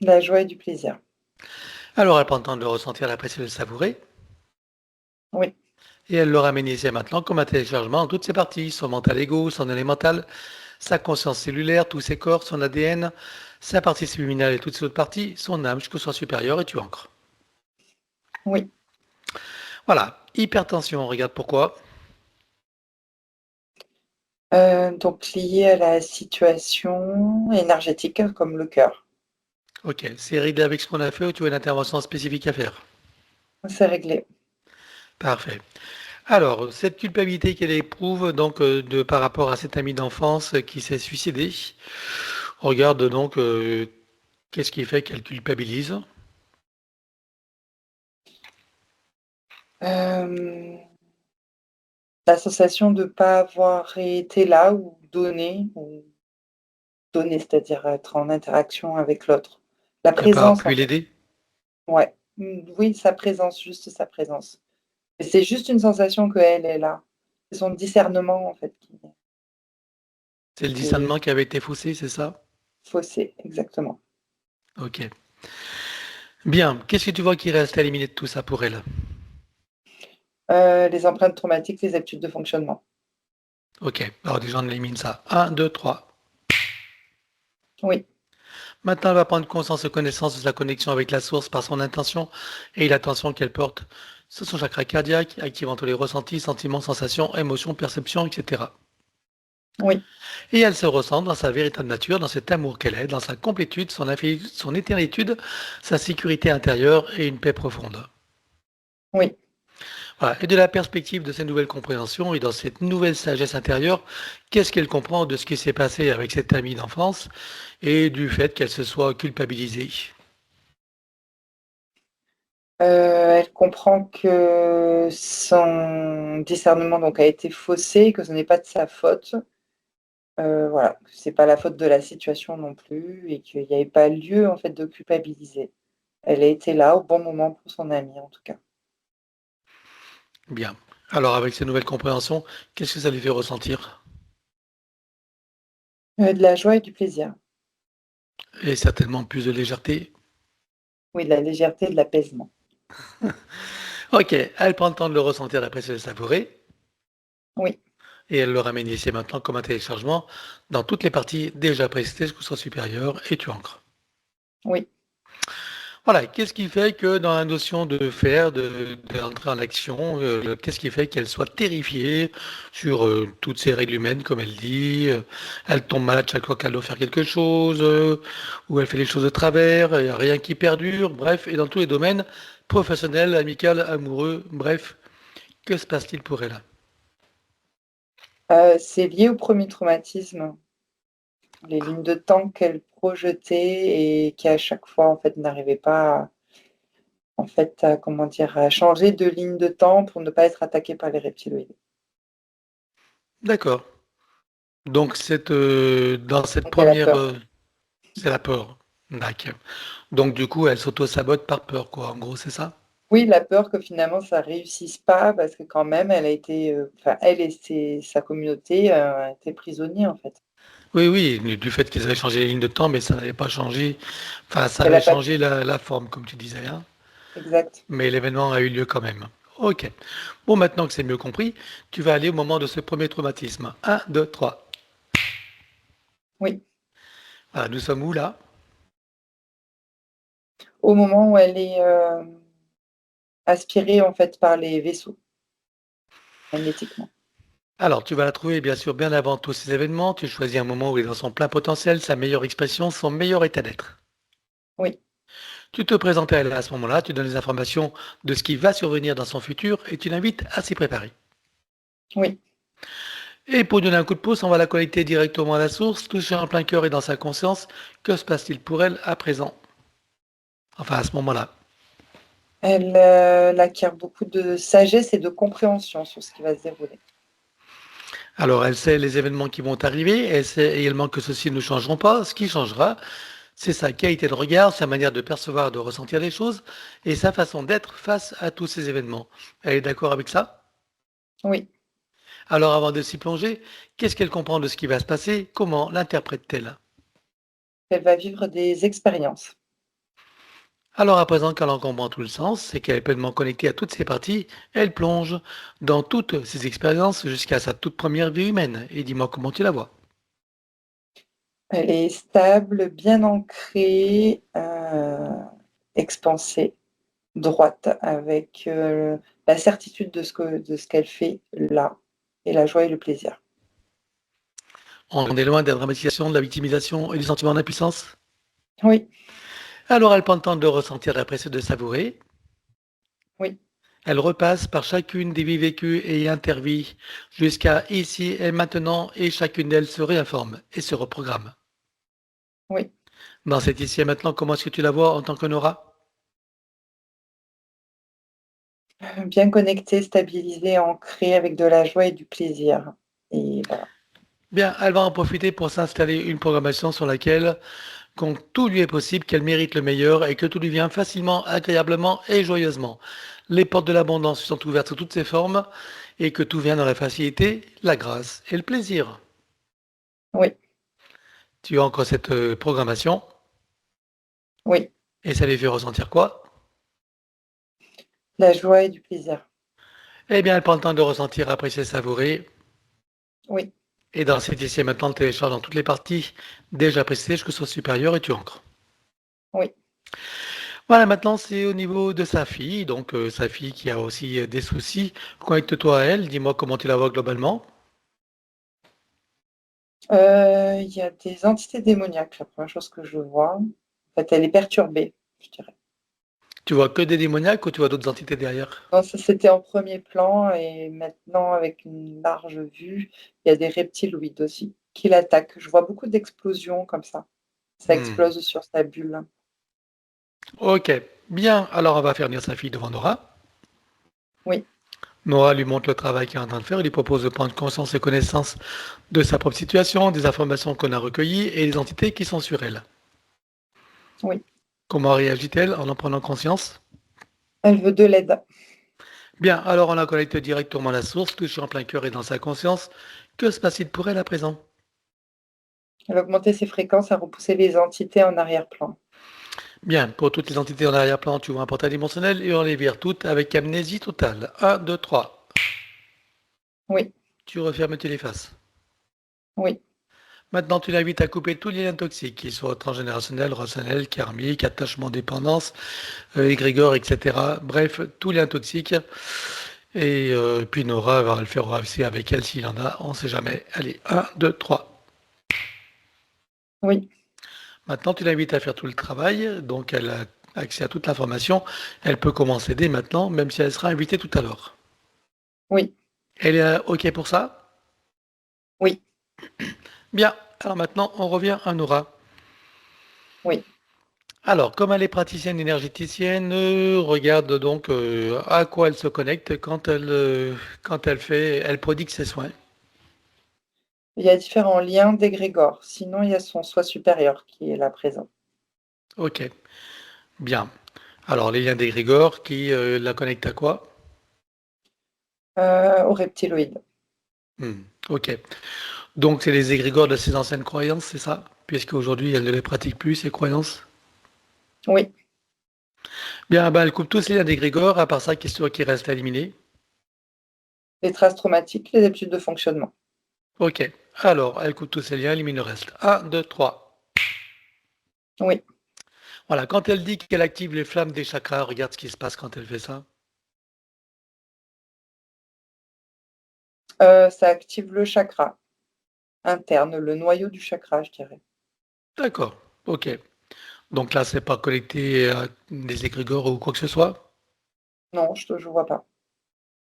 La joie et du plaisir. Alors, elle prend le temps de le ressentir, l'apprécier, de le savourer. Oui, Et elle le ramène ici et maintenant comme un téléchargement en toutes ses parties, son mental ego, son élémental, sa conscience cellulaire, tous ses corps, son ADN, sa partie subliminale et toutes ses autres parties, son âme jusqu'au soi supérieur et tu ancres. oui. Voilà, hypertension, regarde pourquoi. Donc lié à la situation énergétique comme le cœur. Ok, c'est réglé avec ce qu'on a fait ou tu as une intervention spécifique à faire? C'est réglé. Parfait. Alors, cette culpabilité qu'elle éprouve donc par rapport à cet ami d'enfance qui s'est suicidé, regarde donc qu'est-ce qui fait qu'elle culpabilise. Euh, la sensation de ne pas avoir été là ou donner, c'est-à-dire être en interaction avec l'autre. La Tu n'as pas présence, pu en fait. l'aider? Ouais. Oui, sa présence, juste sa présence. Et c'est juste une sensation qu'elle est là. C'est son discernement, en fait, C'est le qui est discernement qui avait été faussé, c'est ça? faussé, exactement. Ok. Bien. Qu'est-ce que tu vois qui reste à éliminer de tout ça pour elle? Les empreintes traumatiques, les habitudes de fonctionnement. Ok. Alors déjà, on élimine ça. Un, 2, 3. Oui, Maintenant, elle va prendre conscience et connaissance de sa connexion avec la source par son intention et l'attention qu'elle porte sur son chakra cardiaque, activant tous les ressentis, sentiments, sensations, émotions, perceptions, etc. oui. Et elle se ressent dans sa véritable nature, dans cet amour qu'elle est, dans sa complétude, son infinitude, son éternitude, sa sécurité intérieure et une paix profonde. Oui. Voilà. Et de la perspective de cette nouvelle compréhension et dans cette nouvelle sagesse intérieure, qu'est-ce qu'elle comprend de ce qui s'est passé avec cette amie d'enfance et du fait qu'elle se soit culpabilisée? Elle comprend que son discernement donc a été faussé, que ce n'est pas de sa faute, voilà, que c'est pas la faute de la situation non plus et qu'il n'y avait pas lieu en fait de culpabiliser. Elle a été là au bon moment pour son amie en tout cas. Bien. Alors avec ces nouvelles compréhensions, qu'est-ce que ça lui fait ressentir? De la joie et du plaisir. Et certainement plus de légèreté. Oui, de la légèreté, de l'apaisement. Ok, elle prend le temps de le ressentir, d'apprécier, de le savourer, Oui, et elle le ramène ici et maintenant comme un téléchargement dans toutes les parties déjà précitées jusqu'au soi supérieur, et tu ancres. oui. Voilà, qu'est-ce qui fait que dans la notion de faire, d'entrer en action, qu'est-ce qui fait qu'elle soit terrifiée sur toutes ces règles humaines, comme elle dit, elle tombe malade chaque fois qu'elle doit faire quelque chose, ou elle fait les choses de travers, il n'y a rien qui perdure, bref, et dans tous les domaines, professionnel, amical, amoureux, bref, que se passe-t-il pour elle? C'est lié au premier traumatisme, les lignes de temps qu'elle projetait et qui à chaque fois en fait n'arrivaient pas à comment dire? À changer de ligne de temps pour ne pas être attaquée par les reptiloïdes. D'accord. Donc dans cette Donc elle a première, peur. c'est la peur. D'accord. Donc du coup, elle s'auto-sabote par peur, quoi. En gros, c'est ça? Oui, la peur que finalement ça réussisse pas parce que quand même elle a été, enfin elle et sa communauté, étaient prisonniers en fait. Oui, oui, du fait qu'ils avaient changé les lignes de temps, mais ça n'avait pas changé. Enfin, ça Elle avait a pas changé la forme, comme tu disais, hein. exact. Mais l'événement a eu lieu quand même. Ok. Bon, maintenant que c'est mieux compris, tu vas aller au moment de ce premier traumatisme. Un, 2, 3. Oui. Voilà, nous sommes où là? Au moment où elle est, aspirée en fait par les vaisseaux, magnétiquement. Alors, tu vas la trouver bien sûr bien avant tous ces événements. Tu choisis un moment où elle est dans son plein potentiel, sa meilleure expression, son meilleur état d'être. Oui, Tu te présentes à elle à ce moment-là, tu donnes les informations de ce qui va survenir dans son futur et tu l'invites à s'y préparer. oui. Et pour donner un coup de pouce, on va la connecter directement à la source, toucher en plein cœur et dans sa conscience. Que se passe-t-il pour elle à présent? Enfin, à ce moment-là. Elle acquiert beaucoup de sagesse et de compréhension sur ce qui va se dérouler. Alors, elle sait les événements qui vont arriver, elle sait également que ceux-ci ne changeront pas. Ce qui changera, c'est sa qualité de regard, sa manière de percevoir, de ressentir les choses et sa façon d'être face à tous ces événements. Elle est d'accord avec ça? Oui. Alors, avant de s'y plonger, qu'est-ce qu'elle comprend de ce qui va se passer? Comment l'interprète-t-elle? Elle va vivre des expériences. Alors, à présent qu'elle en comprend tout le sens, c'est qu'elle est pleinement connectée à toutes ses parties, elle plonge dans toutes ses expériences jusqu'à sa toute première vie humaine. Et dis-moi comment tu la vois. Elle est stable, bien ancrée, expansée, droite, avec la certitude de ce qu'elle fait là, et la joie et le plaisir. On est loin de la dramatisation, de la victimisation et du sentiment d'impuissance. Oui, Alors, elle prend le temps de ressentir, d'apprécier, de savourer. oui, Elle repasse par chacune des vies vécues et intervie jusqu'à ici et maintenant, et chacune d'elles se réinforme et se reprogramme. oui. Dans cet ici et maintenant, comment est-ce que tu la vois en tant que Nora? Bien connectée, stabilisée, ancrée, avec de la joie et du plaisir. Et voilà. Bien, elle va en profiter pour s'installer une programmation sur laquelle, quand tout lui est possible, qu'elle mérite le meilleur et que tout lui vient facilement, agréablement et joyeusement. Les portes de l'abondance sont ouvertes sous toutes ses formes et que tout vient dans la facilité, la grâce et le plaisir. Oui, Tu ancres cette programmation oui. et ça lui fait ressentir quoi? La joie et du plaisir. Eh bien, elle prend le temps de ressentir, apprécier, savourer. Oui, Et dans cet ici et maintenant, télécharge dans toutes les parties déjà précisées jusqu'au soit supérieur et tu ancres. oui. Voilà, maintenant c'est au niveau de sa fille, donc sa fille qui a aussi des soucis. Connecte-toi à elle, dis-moi comment tu la vois globalement. Il y a des entités démoniaques, la première chose que je vois. En fait, elle est perturbée, je dirais. Tu vois que des démoniaques ou tu vois d'autres entités derrière? Non, ça c'était en premier plan et maintenant, avec une large vue, il y a des reptiloïdes aussi qui l'attaquent. Je vois beaucoup d'explosions comme ça. Ça Hmm. explose sur sa bulle. Ok, bien, alors on va faire venir sa fille devant Nora. Oui, Nora lui montre le travail qu'elle est en train de faire, il lui propose de prendre conscience et connaissance de sa propre situation, des informations qu'on a recueillies et des entités qui sont sur elle. oui. Comment réagit-elle en prenant conscience? Elle veut de l'aide. Bien, alors on la connecte directement à la source, touchée en plein cœur et dans sa conscience. Que se passe-t-il pour elle à présent? Elle a augmenté ses fréquences, a repoussé les entités en arrière-plan. Bien, pour toutes les entités en arrière-plan, tu ouvres un portail dimensionnel et on les vire toutes avec amnésie totale. Un, 2, 3. Oui, Tu refermes et tu les effaces. oui, Maintenant, tu l'invites à couper tous les liens toxiques, qu'ils soient transgénérationnels, relationnels, karmiques, attachement, dépendance, égrégore, etc. Bref, tous les liens toxiques. Et puis Nora va le faire aussi avec elle s'il en a, on ne sait jamais. Allez, un, 2, 3. oui, Maintenant, tu l'invites à faire tout le travail, donc elle a accès à toute l'information. Elle peut commencer dès maintenant, même si elle sera invitée tout à l'heure. oui, Elle est OK pour ça? oui, Bien, alors maintenant, on revient à Nora. oui. Alors, comme elle est praticienne énergéticienne, regarde donc à quoi elle se connecte quand elle prodigue ses soins. Il y a différents liens d'égrégore. Sinon, il y a son soi supérieur qui est là présent. OK, bien. Alors, les liens d'égrégore qui la connectent à quoi? Au reptiloïde. OK. Donc, c'est les égrégores de ses anciennes croyances, c'est ça? Puisqu'aujourd'hui, elle ne les pratique plus, ces croyances. Oui, Bien, ben, elle coupe tous les liens d'égrégore, à part ça, qu'est-ce qui reste à éliminer? les traces traumatiques, les habitudes de fonctionnement. OK. Alors, elle coupe tous ces liens, élimine le reste. Un, 2, 3. Oui, Voilà, quand elle dit qu'elle active les flammes des chakras, regarde ce qui se passe quand elle fait ça. ça active le chakra interne, le noyau du chakra, je dirais. D'accord, OK. Donc là, c'est pas connecté à des égrégores ou quoi que ce soit? Non, je ne vois pas.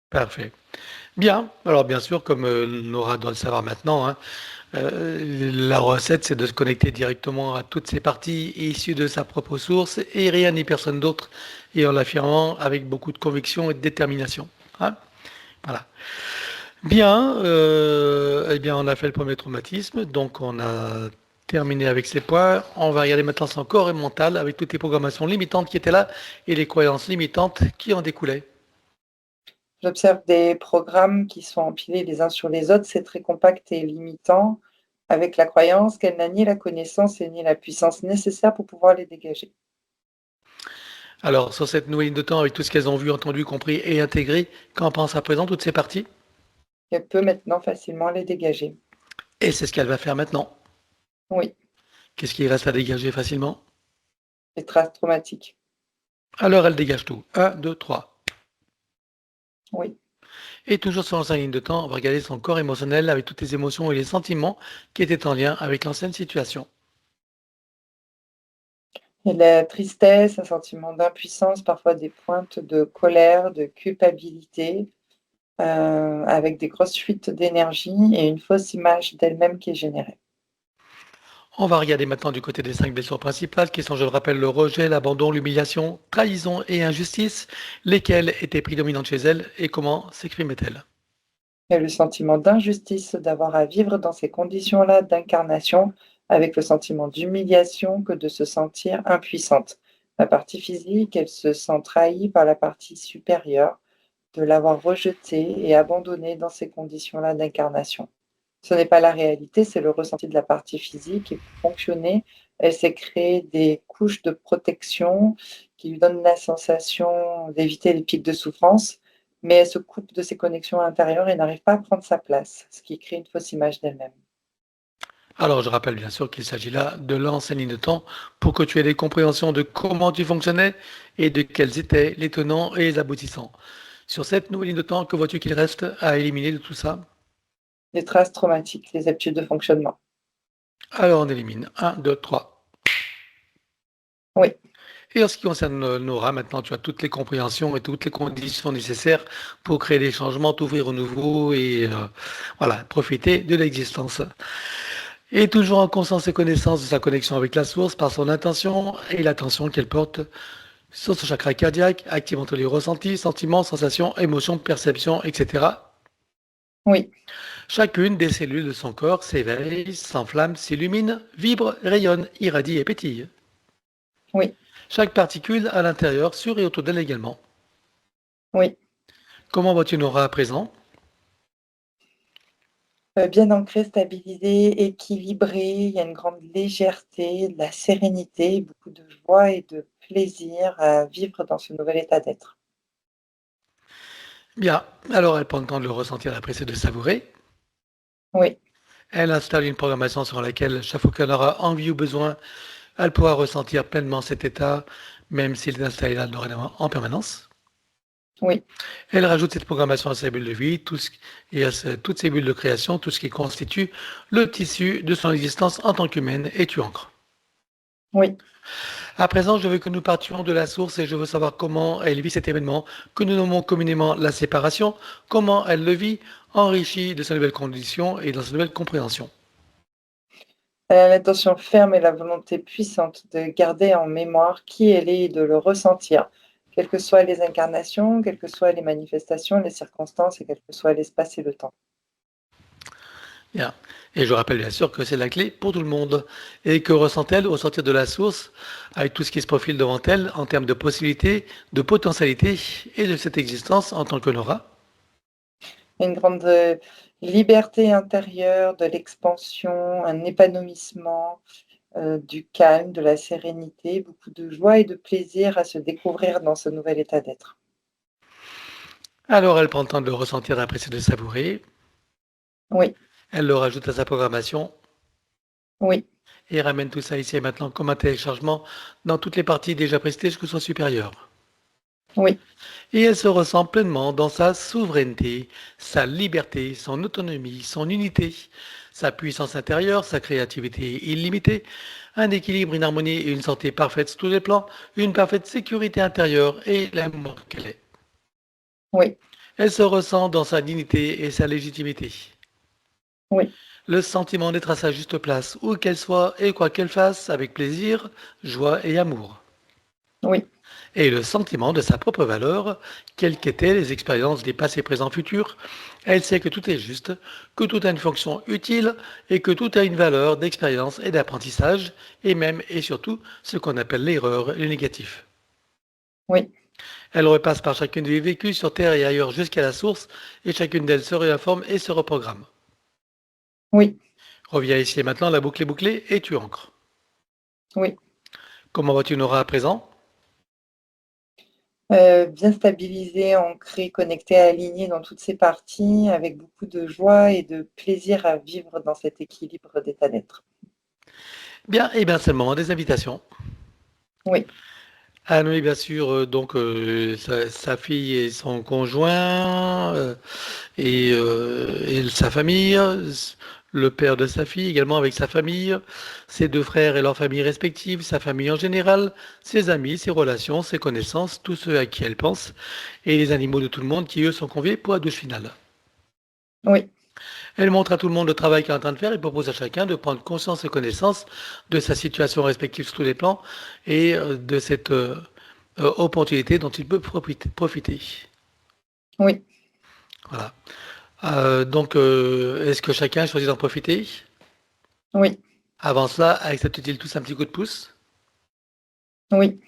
Parfait. Bien. Alors bien sûr, comme Nora doit le savoir maintenant, hein, la recette, c'est de se connecter directement à toutes ces parties issues de sa propre source et rien ni personne d'autre, et en l'affirmant avec beaucoup de conviction et de détermination. Hein. Voilà. Bien, eh bien, on a fait le premier traumatisme, donc on a terminé avec ces points. On va regarder maintenant son corps et mental avec toutes les programmations limitantes qui étaient là et les croyances limitantes qui en découlaient. J'observe des programmes qui sont empilés les uns sur les autres, c'est très compact et limitant, avec la croyance qu'elle n'a ni la connaissance et ni la puissance nécessaire pour pouvoir les dégager. Alors, sur cette nouvelle ligne de temps, avec tout ce qu'elles ont vu, entendu, compris et intégré, qu'en pense à présent toutes ces parties? Elle peut maintenant facilement les dégager. Et c'est ce qu'elle va faire maintenant. Oui, Qu'est-ce qui reste à dégager facilement? les traces traumatiques. Alors, elle dégage tout. Un, 2, 3. Oui. Et toujours sur sa ligne de temps, on va regarder son corps émotionnel avec toutes les émotions et les sentiments qui étaient en lien avec l'ancienne situation. Et la tristesse, un sentiment d'impuissance, parfois des pointes de colère, de culpabilité, avec des grosses fuites d'énergie et une fausse image d'elle-même qui est générée. On va regarder maintenant du côté des 5 blessures principales, qui sont, je le rappelle, le rejet, l'abandon, l'humiliation, trahison et injustice, lesquelles étaient prédominantes chez elle et comment s'exprimaient-elles. Il y a le sentiment d'injustice d'avoir à vivre dans ces conditions-là d'incarnation, avec le sentiment d'humiliation que de se sentir impuissante. La partie physique, elle se sent trahie par la partie supérieure, de l'avoir rejetée et abandonnée dans ces conditions-là d'incarnation. Ce n'est pas la réalité, c'est le ressenti de la partie physique et pour fonctionner, elle s'est créée des couches de protection qui lui donnent la sensation d'éviter les pics de souffrance, mais elle se coupe de ses connexions intérieures et n'arrive pas à prendre sa place, ce qui crée une fausse image d'elle-même. Alors, je rappelle bien sûr qu'il s'agit là de l'ancienne ligne de temps pour que tu aies des compréhensions de comment tu fonctionnais et de quels étaient les tenants et les aboutissants. Sur cette nouvelle ligne de temps, que vois-tu qu'il reste à éliminer de tout ça? Les traces traumatiques, les habitudes de fonctionnement. Alors, on élimine. Un, 2, 3. Oui, Et en ce qui concerne Nora, maintenant tu as toutes les compréhensions et toutes les conditions nécessaires pour créer des changements, t'ouvrir au nouveau et voilà, profiter de l'existence. Et toujours en conscience et connaissance de sa connexion avec la source par son intention et l'attention qu'elle porte sur son chakra cardiaque, activant tous les ressentis, sentiments, sensations, émotions, perceptions, etc. oui, Chacune des cellules de son corps s'éveille, s'enflamme, s'illumine, vibre, rayonne, irradie et pétille. oui, Chaque particule à l'intérieur, sur et autour d'elle également. oui. Comment vois-tu Nora à présent? Bien ancré, stabilisé, équilibré, il y a une grande légèreté, de la sérénité, beaucoup de joie et de plaisir à vivre dans ce nouvel état d'être. Bien, alors elle prend le temps de le ressentir, d'apprécier, de savourer. Oui, Elle installe une programmation sur laquelle chaque fois qu'elle aura envie ou besoin, elle pourra ressentir pleinement cet état, même s'il est installé là dorénavant en permanence. oui, Elle rajoute cette programmation à ses bulles de vie et à toutes ces bulles de création, tout ce qui constitue le tissu de son existence en tant qu'humaine, et tu ancres. oui. À présent, je veux que nous partions de la source et je veux savoir comment elle vit cet événement que nous nommons communément la séparation, comment elle le vit, enrichi de sa nouvelle condition et dans sa nouvelle compréhension. Elle a l'intention ferme et la volonté puissante de garder en mémoire qui elle est et de le ressentir, quelles que soient les incarnations, quelles que soient les manifestations, les circonstances et quel que soit l'espace et le temps. Bien. Et je rappelle bien sûr que c'est la clé pour tout le monde. Et que ressent-elle au sortir de la source, avec tout ce qui se profile devant elle en termes de possibilités, de potentialités et de cette existence en tant que Nora? Une grande liberté intérieure, de l'expansion, un épanouissement, du calme, de la sérénité, beaucoup de joie et de plaisir à se découvrir dans ce nouvel état d'être. Alors elle prend le temps de le ressentir, d'apprécier, de savourer. Oui, Elle le rajoute à sa programmation oui, et ramène tout ça ici et maintenant comme un téléchargement dans toutes les parties déjà prestées jusqu'au son supérieur. oui, Et elle se ressent pleinement dans sa souveraineté, sa liberté, son autonomie, son unité, sa puissance intérieure, sa créativité illimitée, un équilibre, une harmonie et une santé parfaite sur tous les plans, une parfaite sécurité intérieure et l'amour qu'elle est. oui, Elle se ressent dans sa dignité et sa légitimité. oui, Le sentiment d'être à sa juste place, où qu'elle soit et quoi qu'elle fasse, avec plaisir, joie et amour. oui, et le sentiment de sa propre valeur, quelles qu'étaient les expériences des passés, présents, futurs. Elle sait que tout est juste, que tout a une fonction utile et que tout a une valeur d'expérience et d'apprentissage, et même et surtout ce qu'on appelle l'erreur, le négatif. Oui, Elle repasse par chacune des vécus sur Terre et ailleurs jusqu'à la source, et chacune d'elles se réinforme et se reprogramme. oui, Reviens ici et maintenant, la boucle est bouclée et tu ancres. oui. Comment vas-tu, Nora, à présent? Bien stabilisé, ancré, connecté, aligné dans toutes ses parties, avec beaucoup de joie et de plaisir à vivre dans cet équilibre d'état d'être. Bien, et bien c'est le moment des invitations. Oui, À nommer bien sûr sa fille et son conjoint et sa famille, le père de sa fille également avec sa famille, ses deux frères et leurs familles respectives, sa famille en général, ses amis, ses relations, ses connaissances, tous ceux à qui elle pense, et les animaux de tout le monde qui eux sont conviés pour la douche finale. oui, Elle montre à tout le monde le travail qu'elle est en train de faire et propose à chacun de prendre conscience et connaissance de sa situation respective sur tous les plans et de cette opportunité dont il peut profiter. oui. Voilà. Donc, est-ce que chacun choisit d'en profiter? Oui, Avant cela, acceptent-ils tous un petit coup de pouce? oui,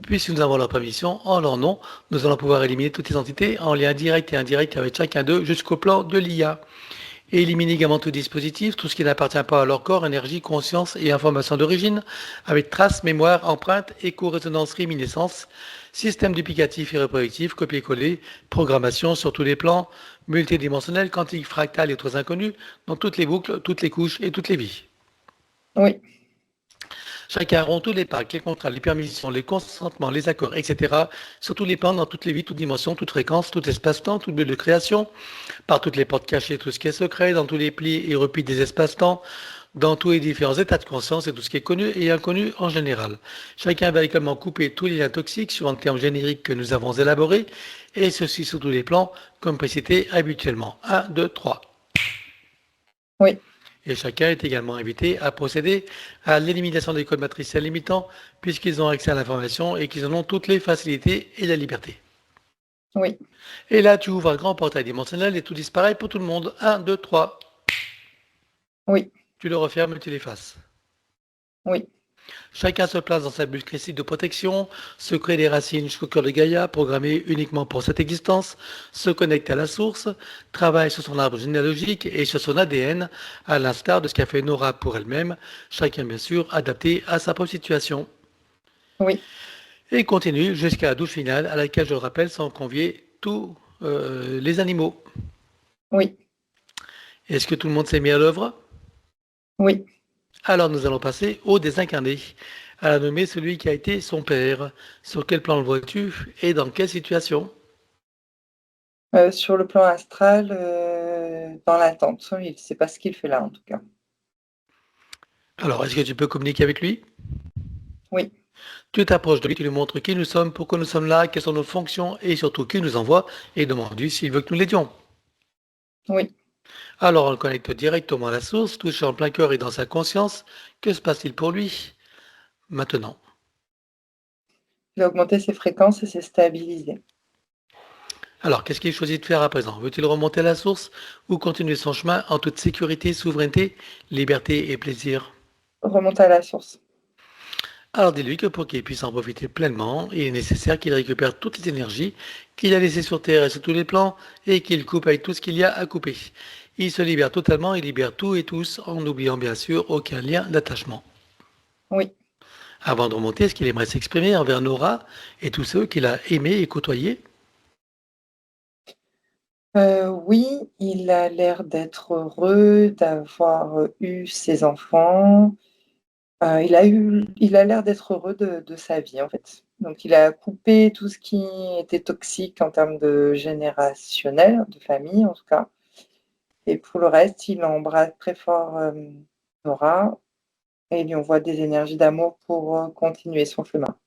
Puisque nous avons leur permission, en leur nom, nous allons pouvoir éliminer toutes les entités en lien direct et indirect avec chacun d'eux jusqu'au plan de l'IA. Et éliminer également tout dispositif, tout ce qui n'appartient pas à leur corps, énergie, conscience et information d'origine, avec traces, mémoire, empreinte, écho-résonance, réminiscence, système duplicatif et reproductif, copier-coller, programmation sur tous les plans, multidimensionnel, quantique, fractal et autres inconnus, dans toutes les boucles, toutes les couches et toutes les vies. oui, Chacun rompt tous les pactes, les contrats, les permissions, les consentements, les accords, etc. sur tous les plans, dans toutes les vies, toutes dimensions, toutes fréquences, tout espace-temps, tout lieu de création, par toutes les portes cachées, tout ce qui est secret, dans tous les plis et replis des espaces-temps, dans tous les différents états de conscience et tout ce qui est connu et inconnu en général. Chacun va également couper tous les liens toxiques sur un terme générique que nous avons élaboré, et ceci sur tous les plans, comme précité habituellement. 1, 2, 3. oui, Et chacun est également invité à procéder à l'élimination des codes matriciels limitants, puisqu'ils ont accès à l'information et qu'ils en ont toutes les facilités et la liberté. oui, Et là, tu ouvres un grand portail dimensionnel et tout disparaît pour tout le monde. 1, 2, 3. oui, Tu le refermes et tu l'effaces. oui, Chacun se place dans sa bulle christique de protection, se crée des racines jusqu'au cœur de Gaïa, programmé uniquement pour cette existence, se connecte à la source, travaille sur son arbre généalogique et sur son ADN, à l'instar de ce qu'a fait Nora pour elle-même, chacun bien sûr adapté à sa propre situation. oui, Et continue jusqu'à la douche finale, à laquelle, je le rappelle, sont conviés tous les animaux. oui, Est-ce que tout le monde s'est mis à l'œuvre? oui. Alors nous allons passer au désincarné, à la nommer celui qui a été son père. Sur quel plan le vois-tu et dans quelle situation? Sur le plan astral, dans l'attente. Il ne sait pas ce qu'il fait là, en tout cas. Alors, est-ce que tu peux communiquer avec lui? Oui, Tu t'approches de lui, tu lui montres qui nous sommes, pourquoi nous sommes là, quelles sont nos fonctions et surtout qui nous envoie et demande-lui s'il veut que nous l'aidions. oui. Alors on le connecte directement à la source, touché en plein cœur et dans sa conscience. Que se passe-t-il pour lui maintenant? Il a augmenté ses fréquences et s'est stabilisé. Alors, qu'est-ce qu'il choisit de faire à présent? Veut-il remonter à la source ou continuer son chemin en toute sécurité, souveraineté, liberté et plaisir? Remonte à la source. Alors dis-lui que pour qu'il puisse en profiter pleinement, il est nécessaire qu'il récupère toutes les énergies qu'il a laissées sur Terre et sur tous les plans et qu'il coupe avec tout ce qu'il y a à couper. Il se libère totalement et libère tout et tous en n'oubliant bien sûr aucun lien d'attachement. Oui. Avant de remonter, est-ce qu'il aimerait s'exprimer envers Nora et tous ceux qu'il a aimés et côtoyés? Oui, il a l'air d'être heureux, d'avoir, eu ses enfants. Il a l'air d'être heureux de sa vie, en fait. Donc il a coupé tout ce qui était toxique en termes de générationnel, de famille en tout cas. Et pour le reste, il embrasse très fort, Nora et il lui envoie des énergies d'amour pour, continuer son chemin.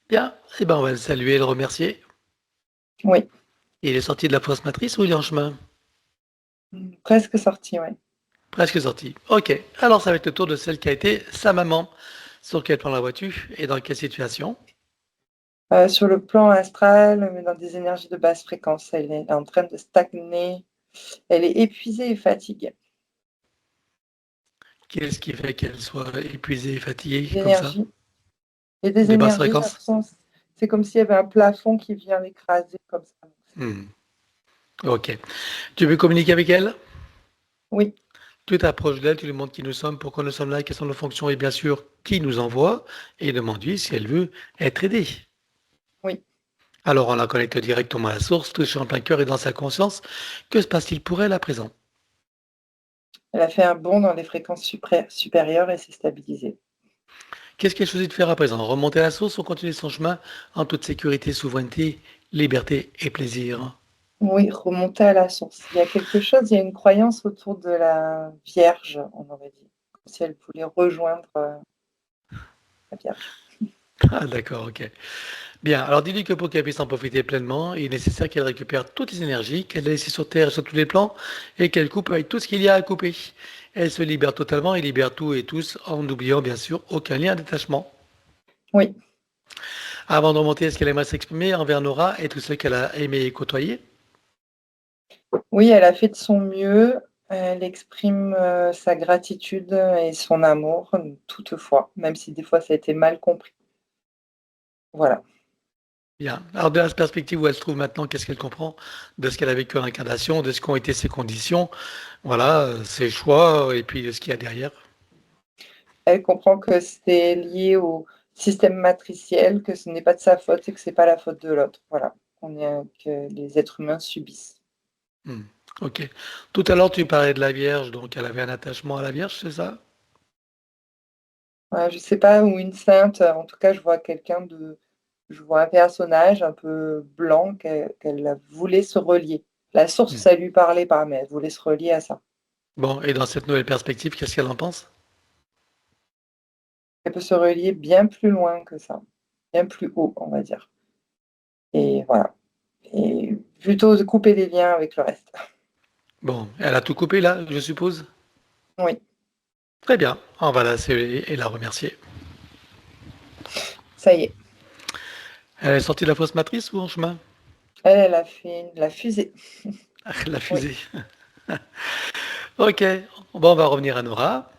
Bien, eh ben on va le saluer et le remercier. Oui, Il est sorti de la fausse matrice ou il est en chemin? presque sorti, ouais. Presque sorti. Ok, alors ça va être le tour de celle qui a été sa maman. Sur quel plan la vois-tu et dans quelle situation? Sur le plan astral, mais dans des énergies de basse fréquence. Elle est en train de stagner. Elle est épuisée et fatiguée. Qu'est-ce qui fait qu'elle soit épuisée et fatiguée comme ça? L'énergie. Et des De basse énergies, j'ai fréquence? l'impression, c'est comme s'il y avait un plafond qui vient l'écraser comme ça. Hmm. Ok. Tu veux communiquer avec elle? Oui, Tu t'approches d'elle, tu lui montres qui nous sommes, pourquoi nous sommes là, quelles sont nos fonctions et bien sûr qui nous envoie et demande-lui si elle veut être aidée. oui. Alors on la connecte directement à la source, touche en plein cœur et dans sa conscience. Que se passe-t-il pour elle à présent? Elle a fait un bond dans les fréquences supérieures et s'est stabilisée. Qu'est-ce qu'elle choisit de faire à présent? Remonter à la source ou continuer son chemin en toute sécurité, souveraineté, liberté et plaisir? Oui, remonter à la source. Il y a quelque chose, il y a une croyance autour de la Vierge, on aurait dit. Comme si elle voulait rejoindre la Vierge. Ah d'accord, ok. Bien, alors dis-lui que pour qu'elle puisse en profiter pleinement, il est nécessaire qu'elle récupère toutes les énergies qu'elle a laissées sur Terre et sur tous les plans et qu'elle coupe avec tout ce qu'il y a à couper. Elle se libère totalement et libère tout et tous en n'oubliant bien sûr aucun lien d'attachement. Oui, Avant de remonter, est-ce qu'elle aimerait s'exprimer envers Nora et tous ceux qu'elle a aimé et côtoyé? oui, elle a fait de son mieux. Elle exprime sa gratitude et son amour, toutefois, même si des fois ça a été mal compris. Voilà. Bien. Alors de la perspective où elle se trouve maintenant, qu'est-ce qu'elle comprend de ce qu'elle a vécu en incarnation, de ce qu'ont été ses conditions, voilà, ses choix et puis de ce qu'il y a derrière? Elle comprend que c'est lié au système matriciel, que ce n'est pas de sa faute et que c'est pas la faute de l'autre. Voilà. Que les êtres humains subissent. Hmm. Ok. Tout à l'heure, tu parlais de la Vierge, donc elle avait un attachement à la Vierge, c'est ça? Je sais pas, ou une sainte, en tout cas, je vois un personnage un peu blanc qu'elle voulait se relier. La source, Hmm. ça lui parlait pas, mais elle voulait se relier à ça. Bon, et dans cette nouvelle perspective, qu'est-ce qu'elle en pense? Elle peut se relier bien plus loin que ça, bien plus haut, on va dire. Et voilà. Et plutôt de couper les liens avec le reste. Bon, elle a tout coupé là, je suppose? Oui, Très bien, on va la saluer et la remercier. ça y est. Elle est sortie de la fausse matrice ou en chemin? Elle a fait la fusée. La Oui, fusée. Ok, bon, on va revenir à Nora.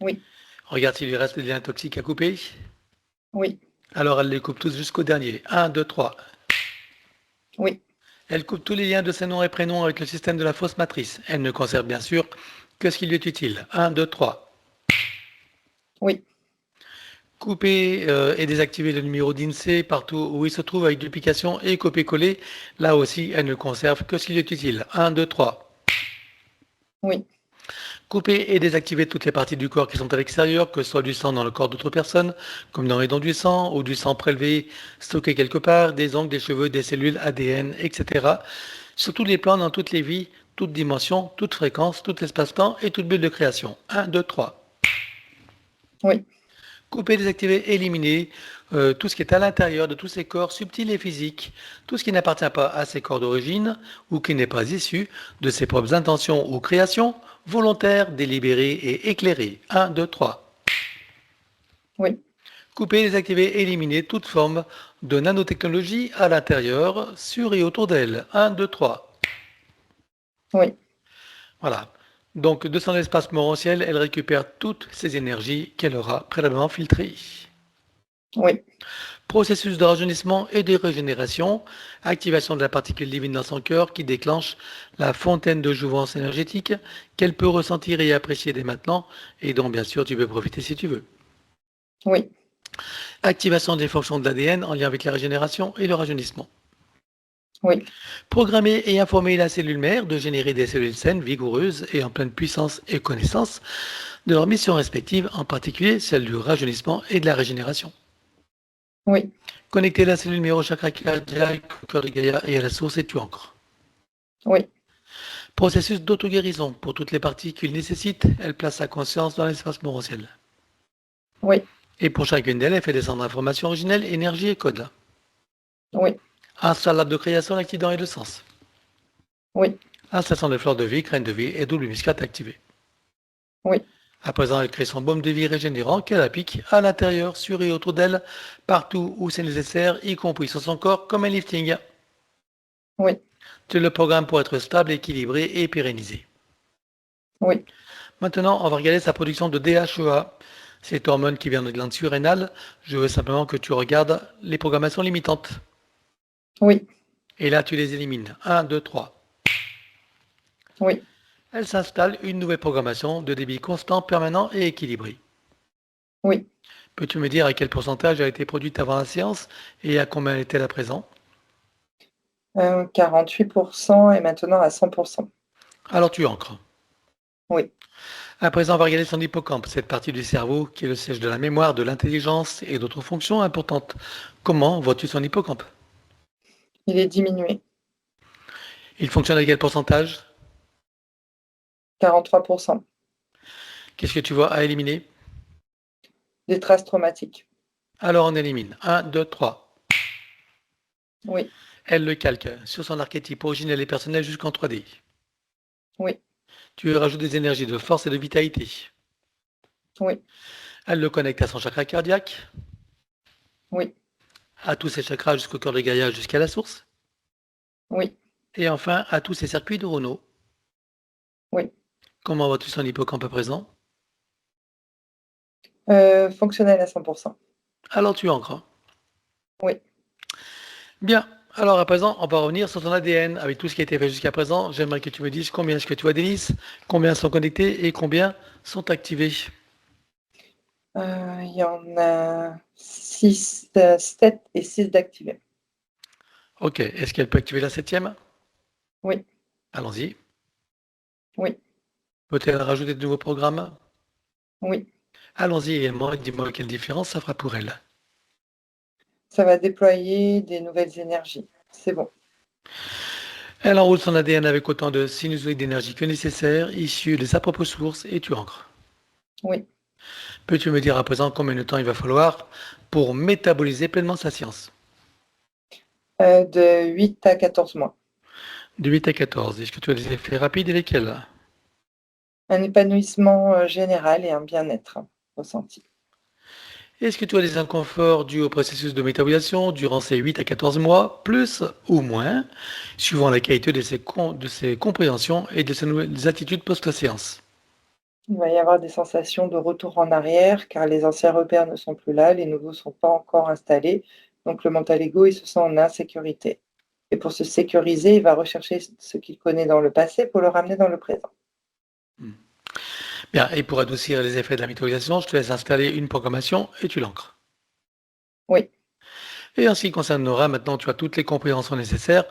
oui, Regarde s'il lui reste des liens toxiques à couper. oui, Alors elle les coupe tous jusqu'au dernier. Un, 2, 3. oui, Elle coupe tous les liens de ses noms et prénoms avec le système de la fausse matrice. Elle ne conserve bien sûr que ce qui lui est utile. Un, 2, 3. oui, Couper et désactiver le numéro d'INSEE partout où il se trouve avec duplication et copier-coller. Là aussi, elle ne conserve que ce qui lui est utile. Un, 2, 3. oui, Couper et désactiver toutes les parties du corps qui sont à l'extérieur, que ce soit du sang dans le corps d'autres personnes, comme dans les dons du sang, ou du sang prélevé, stocké quelque part, des ongles, des cheveux, des cellules, ADN, etc. Sur tous les plans, dans toutes les vies, toutes dimensions, toutes fréquences, tout espace-temps et toute bulle de création. Un, 2, 3. oui, Couper, désactiver, éliminer tout ce qui est à l'intérieur de tous ces corps subtils et physiques, tout ce qui n'appartient pas à ces corps d'origine ou qui n'est pas issu de ses propres intentions ou créations, volontaires, délibérées et éclairées. Un, 2, 3. oui, Couper, désactiver, éliminer toute forme de nanotechnologie à l'intérieur, sur et autour d'elle. Un, 2, 3. oui, Voilà. Donc, de son espace morantiel, elle récupère toutes ces énergies qu'elle aura préalablement filtrées. oui, Processus de rajeunissement et de régénération, activation de la particule divine dans son cœur qui déclenche la fontaine de jouvence énergétique qu'elle peut ressentir et apprécier dès maintenant et dont bien sûr tu peux profiter si tu veux. oui, Activation des fonctions de l'ADN en lien avec la régénération et le rajeunissement. oui, Programmer et informer la cellule mère de générer des cellules saines, vigoureuses et en pleine puissance et connaissance de leurs missions respectives, en particulier celle du rajeunissement et de la régénération. oui, Connecter la cellule mère au chakra cardiaque, au cœur de Gaïa et à la source et tu ancres. oui, Processus d'auto-guérison. Pour toutes les parties qu'il nécessite, elle place sa conscience dans l'espace morantiel. oui, Et pour chacune d'elles, elle fait descendre information originelle, énergie et code. oui, Installe l'arbre de création, l'activant et le sens. oui, Installation de fleurs de vie, graines de vie et double muscate activée. oui, À présent, elle crée son baume de vie régénérant qu'elle applique à l'intérieur, sur et autour d'elle, partout où c'est nécessaire, y compris sur son corps, comme un lifting. Oui, Tu le programmes pour être stable, équilibré et pérennisé. oui, Maintenant, on va regarder sa production de DHEA. Cette hormone qui vient de glande surrénale. Je veux simplement que tu regardes les programmations limitantes. oui, Et là, tu les élimines. 1, 2, 3. oui. Elle s'installe une nouvelle programmation de débit constant, permanent et équilibré. Oui. Peux-tu me dire à quel pourcentage a été produite avant la séance et à combien est-elle à présent? 48% et maintenant à 100%. Alors tu ancres. Oui. À présent, on va regarder son hippocampe, cette partie du cerveau qui est le siège de la mémoire, de l'intelligence et d'autres fonctions importantes. Comment vois-tu son hippocampe? Il est diminué. Il fonctionne à quel pourcentage? 43%. Qu'est-ce que tu vois à éliminer? Des traces traumatiques. Alors on élimine. 1, 2, 3. Oui. Elle le calque sur son archétype originel et personnel jusqu'en 3D. Oui. Tu lui rajoutes des énergies de force et de vitalité. Oui. Elle le connecte à son chakra cardiaque, Oui. à tous ses chakras jusqu'au cœur de Gaïa, jusqu'à la source, Oui. et enfin à tous ses circuits neuronaux. Oui. Comment vois-tu son hippocampe à présent? Fonctionnel à 100%. Alors tu ancres. Oui. Bien. Alors à présent, on va revenir sur ton ADN avec tout ce qui a été fait jusqu'à présent. J'aimerais que tu me dises combien est-ce que tu vois d'hélices, combien sont connectés et combien sont activés. Il y en a 6, 7 et 6 d'activés. Ok. Est-ce qu'elle peut activer la septième? Oui. Allons-y. Oui. Peut-elle rajouter de nouveaux programmes? Oui. Allons-y également et dis-moi quelle différence ça fera pour elle. Ça va déployer des nouvelles énergies. C'est bon. Elle enroule son ADN avec autant de sinusoïdes d'énergie que nécessaire, issus de sa propre source, et tu ancres. Oui. Peux-tu me dire à présent combien de temps il va falloir pour métaboliser pleinement sa science? De 8 à 14 mois. De 8 à 14. Est-ce que tu as des effets rapides et lesquels? Un épanouissement général et un bien-être ressenti. Est-ce que tu as des inconforts dus au processus de métabolisation durant ces 8 à 14 mois, plus ou moins, suivant la qualité de ses compréhensions et de ses nouvelles attitudes post-séance? Il va y avoir des sensations de retour en arrière car les anciens repères ne sont plus là, les nouveaux ne sont pas encore installés. Donc le mental ego, il se sent en insécurité. Et pour se sécuriser, il va rechercher ce qu'il connaît dans le passé pour le ramener dans le présent. Hmm. Bien, et pour adoucir les effets de la métabolisation, je te laisse installer une programmation et tu l'ancres. Oui, Et en ce qui concerne Nora, maintenant tu as toutes les compréhensions nécessaires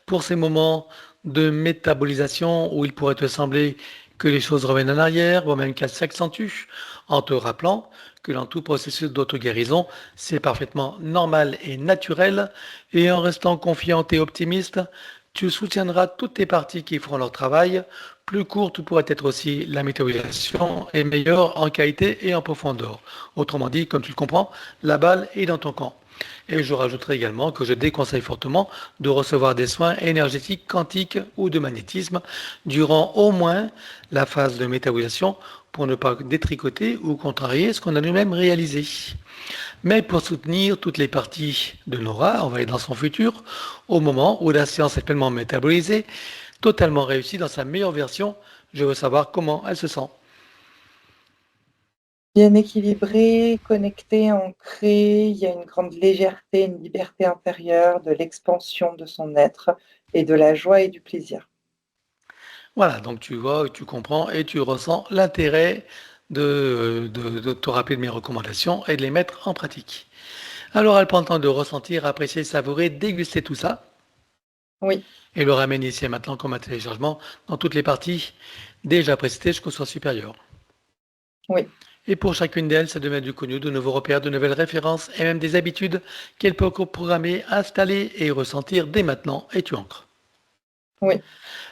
pour ces moments de métabolisation où il pourrait te sembler que les choses reviennent en arrière, voire même qu'elles s'accentuent, en te rappelant que dans tout processus d'auto-guérison, c'est parfaitement normal et naturel, et en restant confiante et optimiste, tu soutiendras toutes tes parties qui feront leur travail. Plus courte pourrait être aussi la métabolisation et meilleure en qualité et en profondeur. Autrement dit, comme tu le comprends, la balle est dans ton camp. Et je rajouterai également que je déconseille fortement de recevoir des soins énergétiques quantiques ou de magnétisme durant au moins la phase de métabolisation pour ne pas détricoter ou contrarier ce qu'on a nous-mêmes réalisé. Mais pour soutenir toutes les parties de Nora, on va aller dans son futur, au moment où la science est pleinement métabolisée, totalement réussie dans sa meilleure version, je veux savoir comment elle se sent. bien équilibré, connecté, ancré, il y a une grande légèreté, une liberté intérieure, de l'expansion de son être et de la joie et du plaisir. Voilà, donc tu vois, tu comprends et tu ressens l'intérêt de te rappeler de mes recommandations et de les mettre en pratique. Alors elle prend le temps de ressentir, apprécier, savourer, déguster tout ça Oui, et le ramène ici et maintenant comme un téléchargement dans toutes les parties déjà précitées jusqu'au soin supérieur. oui, Et pour chacune d'elles, ça devient du connu, de nouveaux repères, de nouvelles références et même des habitudes qu'elle peut programmer, installer et ressentir dès maintenant et tu ancres. oui.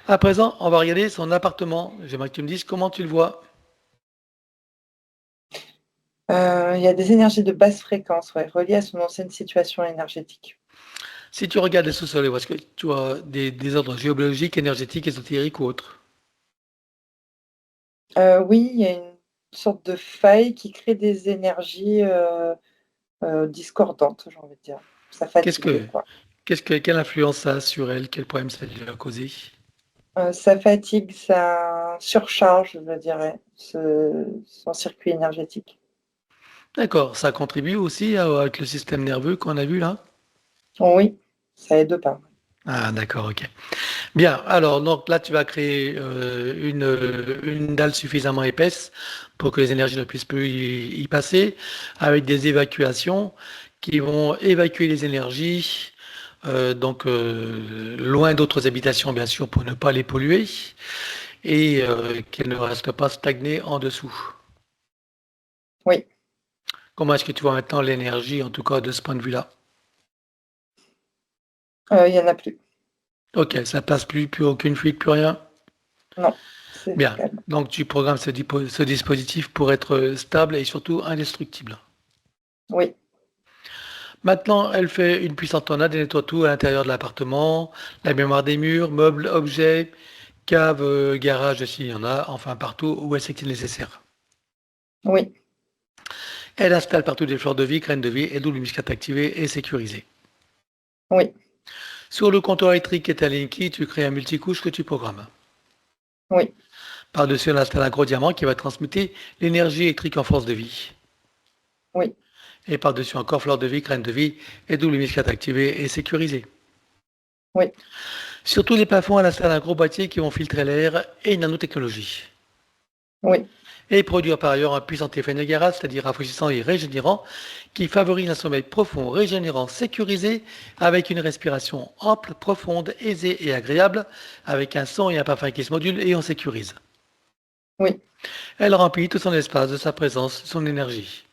À présent, on va regarder son appartement. J'aimerais que tu me dises comment tu le vois. Il y a des énergies de basse fréquence, ouais, reliées à son ancienne situation énergétique. Si tu regardes les sous-sols, est-ce que tu as des ordres géologiques, énergétiques, ésotériques ou autres? Oui, il y a une sorte de faille qui crée des énergies discordantes, j'ai envie de dire. Ça Qu'est-ce fatigue, que, quoi. quelle influence ça a sur elle? Quel problème ça lui a causé? Ça fatigue, ça surcharge, je dirais, son circuit énergétique. D'accord, ça contribue aussi avec le système nerveux qu'on a vu là? Oui, ça aide pas. Ah, d'accord, ok. Bien, alors donc là, tu vas créer une dalle suffisamment épaisse pour que les énergies ne puissent plus y passer, avec des évacuations qui vont évacuer les énergies, loin d'autres habitations, bien sûr, pour ne pas les polluer, et qu'elles ne restent pas stagnées en dessous. Oui. Comment est-ce que tu vois maintenant l'énergie, en tout cas de ce point de vue-là? Il y en a plus. Ok, ça passe plus aucune fuite, plus rien? Non, c'est Bien, calme. donc tu programmes ce dispositif pour être stable et surtout indestructible. Oui, Maintenant, elle fait une puissante tornade et nettoie tout à l'intérieur de l'appartement, la mémoire des murs, meubles, objets, cave, garage s'il y en a, enfin partout où elle sait que c'est nécessaire. oui, Elle installe partout des fleurs de vie, graines de vie et double muscat activé et sécurisé. oui, Sur le compteur électrique et ta Linky, tu crées un multicouche que tu programmes. oui, Par-dessus, elle installe un gros diamant qui va transmuter l'énergie électrique en force de vie. oui, Et par-dessus encore fleurs de vie, graines de vie et double muscat activé et sécurisé. oui, Sur tous les plafonds, elle installe un gros boîtier qui vont filtrer l'air et une nanotechnologie. oui, Et produire par ailleurs un puissant effet Niagara, c'est-à-dire rafraîchissant et régénérant, qui favorise un sommeil profond, régénérant, sécurisé, avec une respiration ample, profonde, aisée et agréable, avec un son et un parfum qui se modulent et on sécurise. oui, Elle remplit tout son espace de sa présence, son énergie.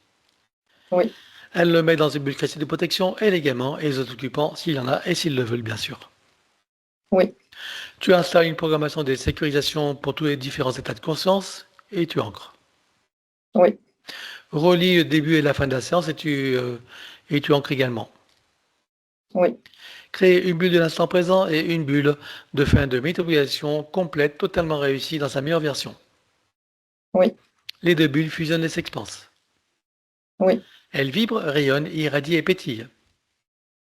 oui, Elle le met dans une bulle créative de protection et également et les autres occupants s'il y en a et s'ils le veulent bien sûr. oui, Tu installes une programmation de sécurisation pour tous les différents états de conscience et tu ancres. oui, Relis le début et la fin de la séance et tu ancres également. oui, Créer une bulle de l'instant présent et une bulle de fin de métabolisation complète, totalement réussie dans sa meilleure version. oui, Les deux bulles fusionnent et s'expansent. oui, Elles vibrent, rayonnent, irradient et pétillent.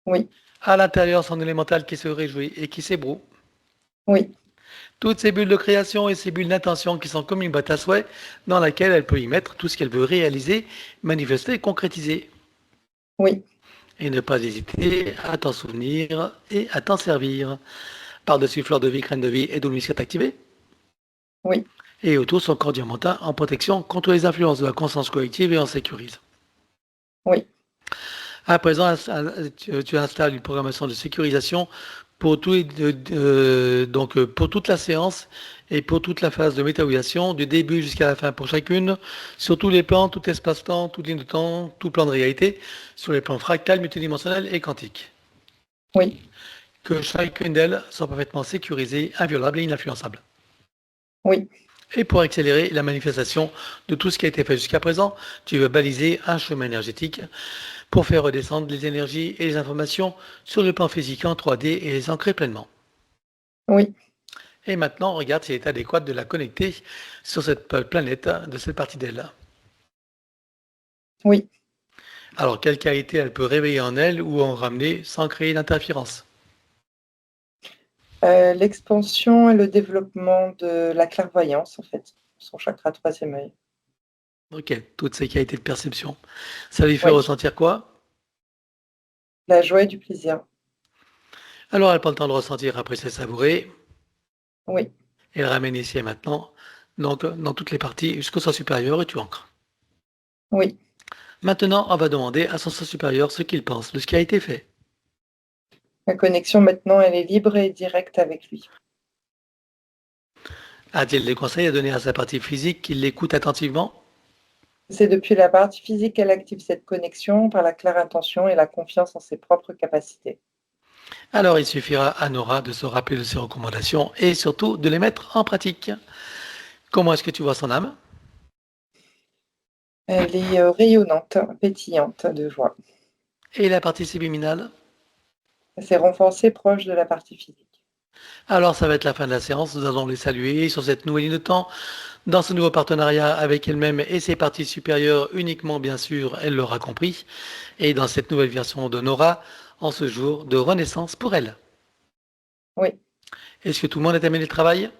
oui, À l'intérieur, son élémental qui se réjouit et qui s'ébroue. oui, Toutes ces bulles de création et ces bulles d'intention qui sont comme une boîte à souhait dans laquelle elle peut y mettre tout ce qu'elle veut réaliser, manifester, concrétiser. oui, Et ne pas hésiter à t'en souvenir et à t'en servir. Par-dessus fleur de vie, graine de vie et double muscat activé. oui, Et autour son corps diamantin en protection contre les influences de la conscience collective et en sécurise. oui, À présent, tu installes une programmation de sécurisation pour, pour toute la séance et pour toute la phase de métabolisation, du début jusqu'à la fin pour chacune, sur tous les plans, tout espace-temps, toute ligne de temps, tout plan de réalité, sur les plans fractal, multidimensionnel et quantique. oui, Que chacune d'elles soit parfaitement sécurisée, inviolable et ininfluençable. oui, Et pour accélérer la manifestation de tout ce qui a été fait jusqu'à présent, tu veux baliser un chemin énergétique pour faire redescendre les énergies et les informations sur le plan physique en 3D et les ancrer pleinement. oui. Et maintenant, regarde s'il est adéquat de la connecter sur cette planète, de cette partie d'elle. Oui. Alors, quelle qualité elle peut réveiller en elle ou en ramener sans créer d'interférence? L'expansion et le développement de la clairvoyance, en fait, son chakra troisième œil. Ok, toutes ces qualités de perception. Ça lui fait Oui, ressentir quoi? la joie et du plaisir. Alors, elle prend le temps de ressentir, après c'est savouré, Oui, et elle ramène ici et maintenant, donc dans toutes les parties jusqu'au sens supérieur et tu ancres. oui. Maintenant, on va demander à son sens supérieur ce qu'il pense de ce qui a été fait. La connexion maintenant, elle est libre et directe avec lui. A-t-il des conseils à donner à sa partie physique qu'il l'écoute attentivement? C'est depuis la partie physique qu'elle active cette connexion par la claire intention et la confiance en ses propres capacités. Alors il suffira à Nora de se rappeler de ses recommandations et surtout de les mettre en pratique. Comment est-ce que tu vois son âme? Elle est rayonnante, pétillante de joie. Et la partie subliminale? Elle s'est renforcée proche de la partie physique. Alors ça va être la fin de la séance, nous allons les saluer sur cette nouvelle ligne de temps Dans ce nouveau partenariat avec elle-même et ses parties supérieures uniquement, bien sûr, elle l'aura compris. Et dans cette nouvelle version de Nora, en ce jour de renaissance pour elle. Oui, Est-ce que tout le monde est amené le travail?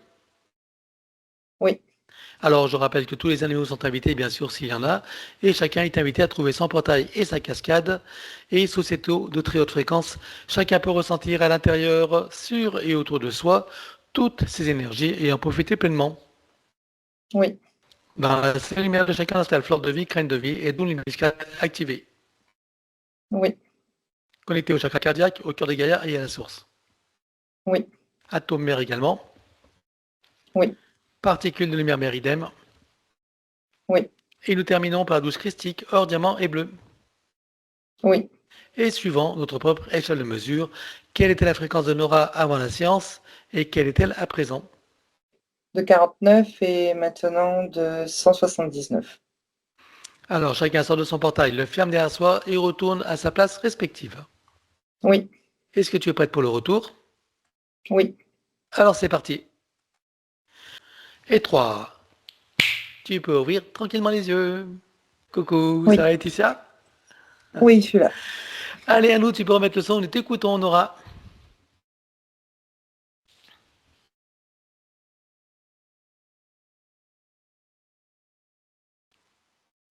oui, Alors, je rappelle que tous les animaux sont invités, bien sûr, s'il y en a, et chacun est invité à trouver son portail et sa cascade. Et sous cette eau de très haute fréquence, chacun peut ressentir à l'intérieur, sur et autour de soi, toutes ces énergies et en profiter pleinement. oui, Dans la seule lumière de chacun installe fleur de vie, crâne de vie et dont cascade activée. oui, Connecté au chakra cardiaque, au cœur des gaillards et à la source. oui, Atome mère également. oui, Particules de lumière mère idem. oui, Et nous terminons par la douce christique, or, diamant et bleu. oui. Et suivant notre propre échelle de mesure, quelle était la fréquence de Nora avant la séance et quelle est-elle à présent? De 49 et maintenant de 179. Alors, chacun sort de son portail, le ferme derrière soi et retourne à sa place respective. Oui, Est-ce que tu es prête pour le retour? oui, Alors, c'est parti. Et 3. Tu peux ouvrir tranquillement les yeux. Coucou, ça oui, va Laetitia? oui, je suis là. Allez, à nous, tu peux remettre le son, nous t'écoutons, Nora.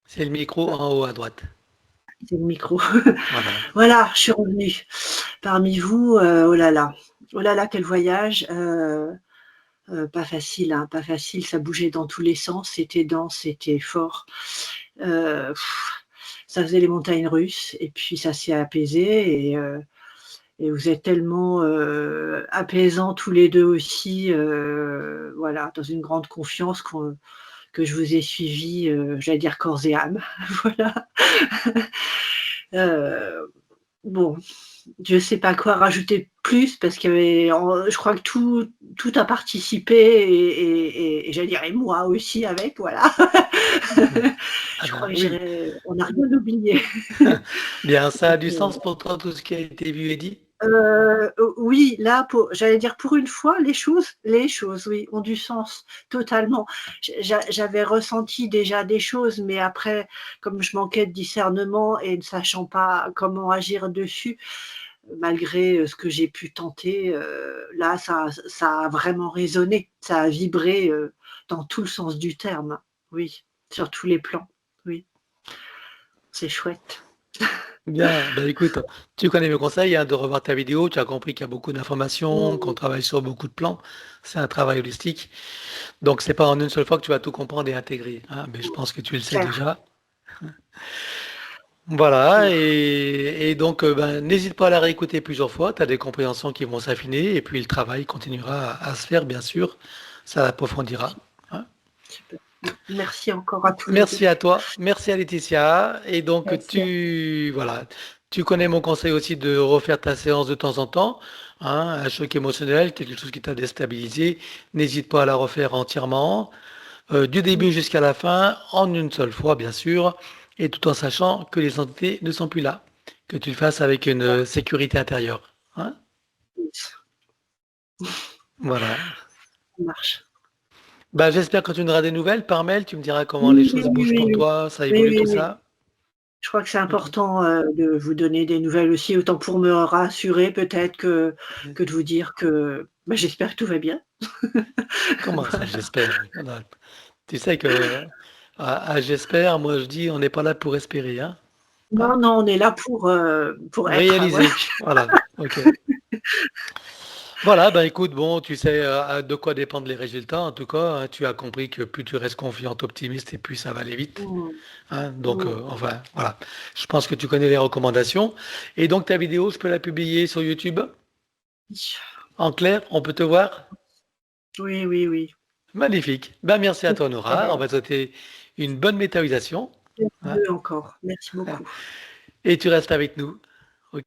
C'est le micro en haut à droite. C'est le micro. Voilà. Voilà, je suis revenue parmi vous. Oh là là, quel voyage. Pas facile, hein, pas facile. Ça bougeait dans tous les sens. C'était dense, c'était fort. Ça faisait les montagnes russes. Et puis ça s'est apaisé. Et vous êtes tellement apaisants tous les deux aussi. Voilà, dans une grande confiance que je vous ai suivi, j'allais dire corps et âme. Voilà. Bon, je ne sais pas quoi rajouter plus parce que je crois que tout a participé et j'allais dire et moi aussi avec, voilà. Je crois que Oui. on n'a rien oublié. Bien, ça a du sens pour toi, tout ce qui a été vu et dit? Oui, là, j'allais dire pour une fois, les choses, oui, ont du sens totalement. J'avais ressenti déjà des choses, mais après, comme je manquais de discernement et ne sachant pas comment agir dessus, malgré ce que j'ai pu tenter, là, ça a vraiment résonné, ça a vibré dans tout le sens du terme. Oui, sur tous les plans. Oui, c'est chouette. Bien, ben écoute, tu connais mes conseils hein, de revoir ta vidéo, tu as compris qu'il y a beaucoup d'informations, qu'on Mmh. travaille sur beaucoup de plans, c'est un travail holistique, donc c'est pas en une seule fois que tu vas tout comprendre et intégrer, hein, mais je pense que tu le sais Clair, déjà. Voilà, clair. et donc ben, n'hésite pas à la réécouter plusieurs fois, tu as des compréhensions qui vont s'affiner, et puis le travail continuera à se faire, bien sûr, ça approfondira. Hein. Super. Merci encore à tous les deux. Merci à toi, merci à Laetitia. Et donc Merci. voilà, tu connais mon conseil aussi de refaire ta séance de temps en temps. Hein, un choc émotionnel, quelque chose qui t'a déstabilisé, n'hésite pas à la refaire entièrement, du début jusqu'à la fin, en une seule fois bien sûr, et tout en sachant que les entités ne sont plus là, que tu le fasses avec une sécurité intérieure. Hein. Voilà. Ça marche. Bah, j'espère que tu nous auras des nouvelles par mail, tu me diras comment les Oui, choses oui, bougent pour oui, toi, ça oui, évolue oui, tout oui. ça. Je crois que c'est Ok. important de vous donner des nouvelles aussi, autant pour me rassurer peut-être que de vous dire que bah, j'espère que tout va bien. Comment ça, Voilà. j'espère? Voilà. Tu sais que j'espère, moi je dis on n'est pas là pour espérer, hein? Hein? Non, non, on est là pour être, voilà. Réaliser, voilà, ok. Voilà, ben écoute, bon, tu sais de quoi dépendent les résultats, en tout cas, hein, tu as compris que plus tu restes confiante, optimiste, et plus ça va aller vite. Mmh, Hein, donc, mmh. enfin, voilà. Je pense que tu connais les recommandations. Et donc, ta vidéo, je peux la publier sur YouTube? En clair, on peut te voir? Oui, oui, oui. Magnifique. Ben, merci à toi, Eh Nora. On ben, va te souhaiter une bonne météorisation. Merci Hein, encore. Merci beaucoup. et tu restes avec nous.